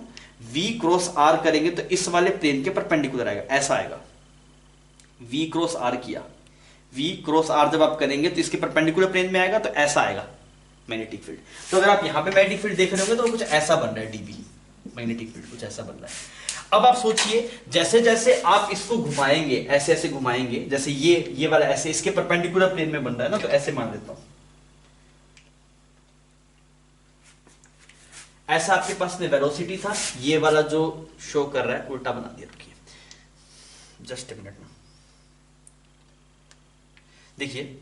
वी क्रॉस आर करेंगे तो इस वाले प्लेन के परपेंडिकुलर आएगा, ऐसा आएगा। वी क्रॉस आर किया, वी क्रॉस आर जब आप करेंगे तो इसके परपेंडिकुलर प्लेन में आएगा, तो ऐसा आएगा मैग्नेटिक फील्ड। तो अगर आप यहां पे मैग्नेटिक फील्ड देख रहे होंगे तो कुछ ऐसा बन रहा है, डीबी मैग्नेटिक फील्ड कुछ ऐसा बन रहा है। अब आप सोचिए, जैसे जैसे आप इसको घुमाएंगे, ऐसे ऐसे घुमाएंगे, जैसे ये वाला ऐसे इसके परपेंडिकुलर प्लेन में बन रहा है ना, तो ऐसे मान लेता हूं, ऐसा आपके पास में वेलोसिटी था, ये वाला जो शो कर रहा है उल्टा बना दिया। रुकिए जस्ट ए मिनट में, देखिए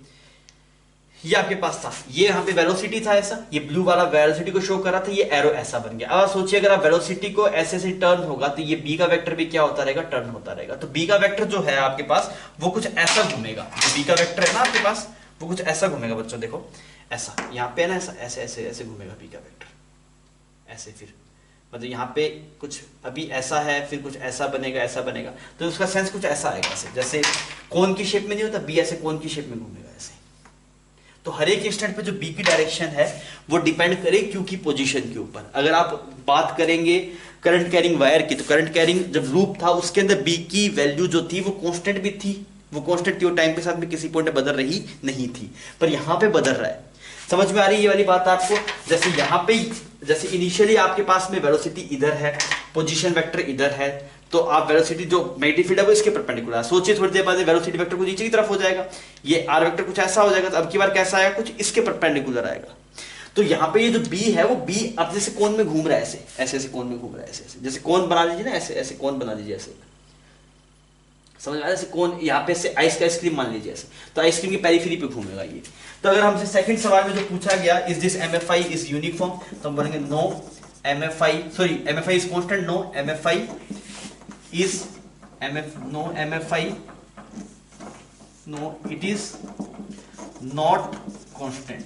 ये आपके पास था, ये यहां पे वेलोसिटी था ऐसा, ये ब्लू वाला वेलोसिटी को शो कर रहा था, ये एरो ऐसा बन गया। अब सोचिए अगर आप वेलोसिटी को ऐसे ऐसे टर्न होगा तो ये बी का वेक्टर भी क्या होता रहेगा, टर्न होता रहेगा। तो बी का वेक्टर जो है आपके पास वो कुछ ऐसा घूमेगा, जो बी का वेक्टर है ना आपके पास वो कुछ ऐसा घूमेगा बच्चों, देखो ऐसा यहाँ पे ना, ऐसा ऐसे ऐसे ऐसे घूमेगा बी का वेक्टर ऐसे, फिर मतलब यहाँ पे कुछ अभी ऐसा है, फिर कुछ ऐसा बनेगा, ऐसा बनेगा, तो उसका सेंस कुछ ऐसा आएगा, ऐसे जैसे कोन की शेप में नहीं होता, बी ऐसे कोन की शेप में घूमेगा ऐसे। तो हर एक इंस्टेंट पे जो बी की डायरेक्शन है वो डिपेंड करे क्यू की पोजीशन के ऊपर। अगर आप बात करेंगे करंट कैरिंग वायर की, तो करंट कैरिंग जब लूप था उसके अंदर बी की वैल्यू जो थी वो कांस्टेंट भी थी, वो कांस्टेंट थी, वो टाइम के साथ में किसी पॉइंट बदल रही नहीं थी, पर यहाँ पे बदल रहा है। समझ में आ रही है ये वाली बात आपको, जैसे यहाँ पे जैसे इनिशियली आपके पास में वेलोसिटी इधर है, पोजीशन वेक्टर इधर है, तो आप वेलोसिटी जो मैग्नेटिक फील्ड है वो इसके परपेंडिकुलर है। सोचिए थोड़ी देर बाद वेलोसिटी वेक्टर को नीचे की तरफ हो जाएगा, ये आर वेक्टर कुछ ऐसा हो जाएगा, तो अब की बार कैसा आएगा, कुछ इसके परपेंडिकुलर आएगा। तो यहाँ पे ये जो बी है वो बी अब जैसे कोन में घूम रहा है, ऐसे ऐसे ऐसे कोन में घूम रहा है, ऐसे ऐसे जैसे कोन बना लीजिए ना, ऐसे ऐसे कोन बना लीजिए, ऐसे समझ में आया, जैसे कोन यहाँ पे से आइस का आइसक्रीम मान लीजिए ऐसे, तो आइसक्रीम की पेरिफेरी पे घूमेगा ये। तो अगर हमसे सेकंड सवाल में जो पूछा गया, is this M F I is uniform, तो हम बोलेंगे no M F I, sorry M F I is constant, no M F I is no M F I, no it is not constant.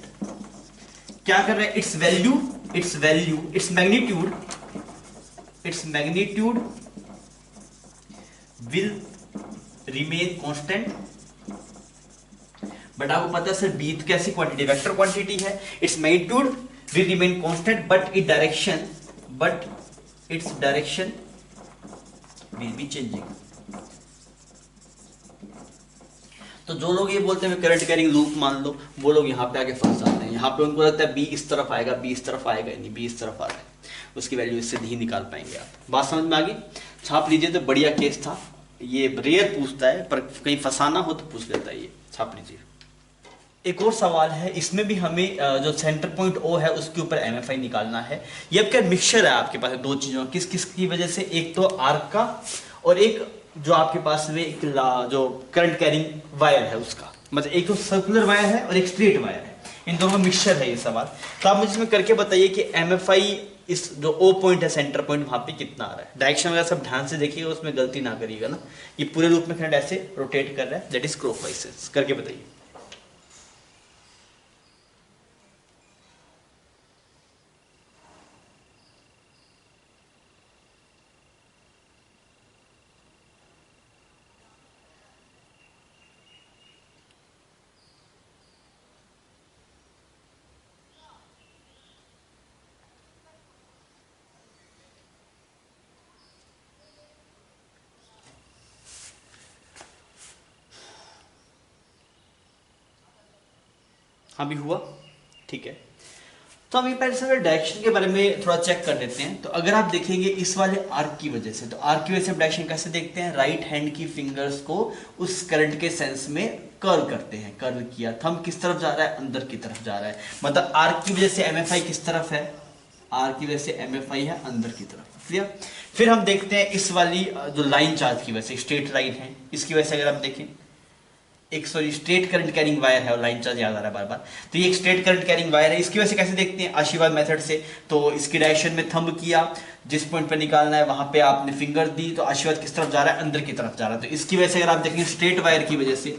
क्या कर रहे हैं, its value its magnitude will remain constant. But आपको पता है सर बी कैसी क्वांटिटी, वेक्टर क्वांटिटी है, its magnitude will remain constant but its direction will be changing. तो जो लोग ये बोलते हैं करंट कैरिंग लूप मान लो, वो लोग यहाँ पे आके फंस जाते हैं। यहाँ पे उनको लगता है बी इस तरफ आएगा, बी इस तरफ आएगा नहीं, बी इस तरफ आ रहा है, उसकी वैल्यू इससे नहीं निकाल पाएंगे आप। बात समझ में आ गई, छाप लीजिए, तो बढ़िया केस था ये, रेयर पूछता है पर कहीं फंसाना हो तो पूछ लेता है ये, छाप लीजिए। एक और सवाल है, इसमें भी हमें जो सेंटर पॉइंट ओ है उसके ऊपर एमएफआई निकालना है। ये अब क्या मिक्सचर है आपके पास दो चीजों, किस किस की वजह से, एक तो आर्क का और एक जो आपके पास में एक जो करंट कैरिंग वायर है उसका, मतलब एक तो सर्कुलर वायर है और एक स्ट्रेट वायर है, इन दोनों का मिक्सचर है ये सवाल। तो आप मुझे इसमें करके बताइए कि एमएफआई इस जो ओ पॉइंट है सेंटर पॉइंट वहां पे कितना आ रहा है। डायरेक्शन वगैरह सब ध्यान से देखिएगा, उसमें गलती ना करिएगा ना। ये पूरे रूप में करंट ऐसे रोटेट कर रहा है, दैट इज क्लॉकवाइज, करके बताइए। अभी हुआ, ठीक है। तो हम पहले से डायरेक्शन के बारे में थोड़ा चेक कर लेते हैं। तो अगर आप देखेंगे इस वाले आर्क की वजह से, तो आर्क की वजह से डायरेक्शन कैसे देखते हैं, राइट हैंड की फिंगर्स को उस करंट के सेंस में कर्ल करते हैं। कर्ल किया, थंब किस तरफ जा रहा है, अंदर की तरफ जा रहा है, मतलब आर्क की वजह से एमएफआई किस तरफ है, आर्क की वजह से एमएफआई है अंदर की तरफ। क्लियर। फिर हम देखते हैं इस वाली जो लाइन चार्ज की वजह से, स्ट्रेट लाइन है, इसकी वजह से अगर आप देखें एक स्ट्रेट करंट कैरिंग वायर है, और लाइन चार्ज याद आ रहा है बार बार, तो ये एक स्ट्रेट करंट कैरिंग वायर है। इसकी वजह से कैसे देखते हैं, आशीर्वाद मेथड से। तो इसकी डायरेक्शन में थंब किया, जिस पॉइंट पर निकालना है वहां पे आपने फिंगर दी, तो आशीर्वाद किस तरफ जा रहा है, अंदर की तरफ जा रहा है। तो इसकी वजह से अगर आप देखेंगे स्ट्रेट वायर की वजह से,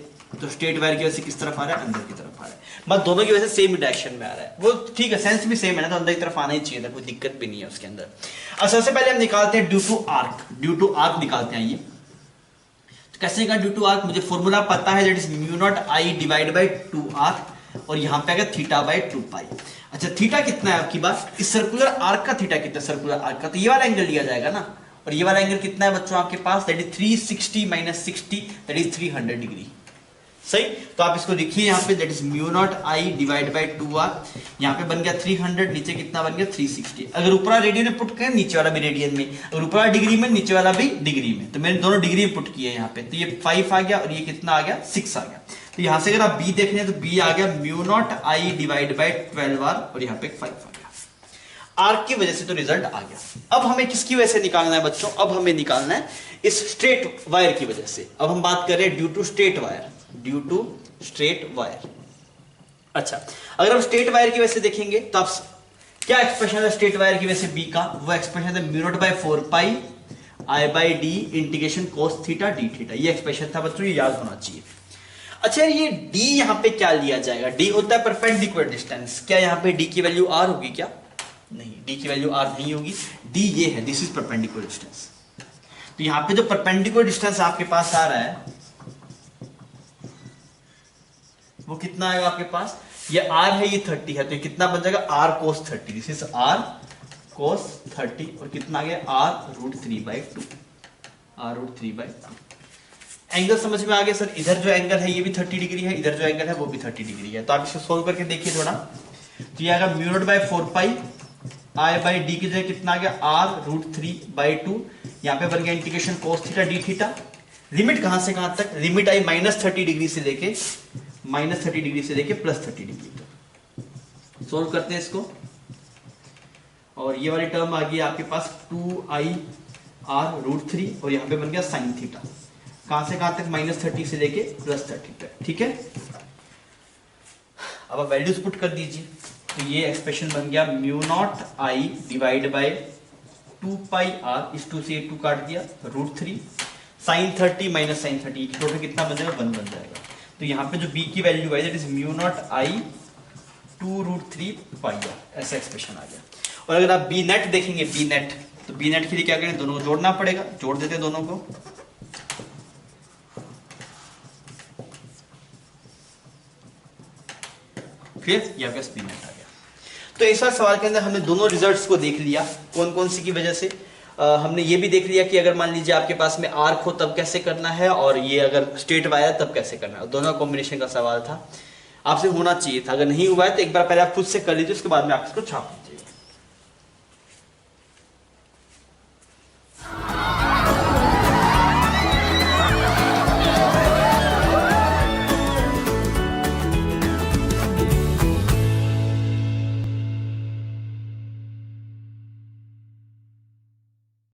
तो स्ट्रेट वायर की वजह से किस तरफ आ रहा है, अंदर की तरफ आ रहा है। बस दोनों की वजह से सेम डायरेक्शन में आ रहा है, वो ठीक है, सेंस भी सेम है ना, तो अंदर की तरफ आना ही चाहिए था, कोई दिक्कत भी नहीं है उसके अंदर। अब सबसे पहले हम निकालते हैं due to arc, due to arc निकालते हैं। ये कैसे का ड्यू टू आर्क, मुझे फॉर्मूला पता है, that is mu not I divide by 2 arc, और यहां पे आएगा थीटा बाय 2 पाई। अच्छा, थीटा कितना है आपकी बात, इस सर्कुलर आर्क का थीटा कितना, सर्कुलर आर्क का तो ये वाला एंगल लिया जाएगा ना, और ये वाला एंगल कितना है बच्चों आपके पास, that is 360 minus 60, that is 300 degree. सही, तो आप इसको लिखिए यहाँ पे, that is mu not I divide by 2 R, यहाँ पे बन गया 300, नीचे कितना बन गया 360। अगर ऊपर रेडियन में पुट करें, नीचे वाला भी रेडियन में, अगर ऊपर डिग्री में, नीचे वाला भी डिग्री में, तो मैंने दोनों डिग्री में पुट किए यहाँ पे, तो ये 5 आ गया और ये कितना आ गया 6 आ गया। तो यहाँ से अगर आप बी देख रहे हैं तो बी आ गया mu not I divide by 12 R, और यहाँ पे 5 आ गया। आर्क की वजह से तो रिजल्ट आ गया। अब हमें किसकी वजह से निकालना है बच्चों, अब हमें निकालना है इस स्ट्रेट वायर की वजह से। अब हम बात कर रहे हैं due to straight wire, due to straight wire. अच्छा, अगर हम स्ट्रेट वायर की वजह से देखेंगे तो आप क्या एक्सप्रेशन है स्ट्रेट वायर की वजह से बी का, वो एक्सप्रेशन है mu not by 4 pi I by D integration cos theta D theta, ये एक्सप्रेशन था बच्चों, ये याद होना चाहिए। अच्छा, ये d यहां पे क्या लिया जाएगा, d होता है परपेंडिकुलर डिस्टेंस, क्या यहां पे d की वैल्यू r होगी क्या, नहीं, d की वैल्यू r नहीं होगी, d ये है, दिस इज परपेंडिकुलर डिस्टेंस। तो यहां पे जो परपेंडिकुलर डिस्टेंस आपके पास आ रहा है वो कितना आएगा आपके पास, ये r है, ये 30 है, तो ये कितना बन जाएगा r cos 30, this is r cos 30, और कितना आ गया r root 3/2, r root 3/2। Angle समझ में आ गया सर, इधर जो एंगल है ये भी 30 डिग्री है, इधर जो एंगल है वो भी 30 डिग्री है। तो आप इसको सोल्व करके देखिए थोड़ा, तो ये आएगा mu naught by 4 pi I by D की जगह कितना आ गया r रूट 3/2, यहाँ पे बन गया integration cos theta D theta. Limit कहां से कहां तक, लिमिट आई -30 डिग्री से लेके प्लस 30 डिग्री तक। सोल्व करते हैं इसको, और ये वाली टर्म आ गई आपके पास 2i r रूट 3, और यहाँ पे बन गया साइन थीटा, कहां से कहां तक, -30 से लेके प्लस 30 तक, ठीक है। अब आप वैल्यूज पुट कर दीजिए, तो ये एक्सप्रेशन बन गया mu not I divide by 2 pi r, इस 2 से 2 काट दिया, root 3 sine 30 minus sine 30, total कितना बन जाएगा 1 बन जाएगा। तो यहाँ पे जो b की वैल्यू है that is mu not I 2 root 3 pi r, ऐसा एक्सप्रेशन आ गया। और अगर आप b नेट देखेंगे, b नेट, तो b नेट के लिए क्या करें, दोनों जोड़ना पड़ेगा, जोड़ देते हैं दोनों को, फिर ये आपका b नेट आ गया। तो इस सवाल के अंदर हमने दोनों रिजल्ट्स को देख लिया, कौन कौन सी की वजह से। हमने ये भी देख लिया कि अगर मान लीजिए आपके पास में आर्क हो तब कैसे करना है, और ये अगर स्ट्रेट वायर है तब कैसे करना है, दोनों कॉम्बिनेशन का सवाल था, आपसे होना चाहिए था। अगर नहीं हुआ है तो एक बार पहले आप खुद से कर लीजिए, उसके बाद में आप इसको छाप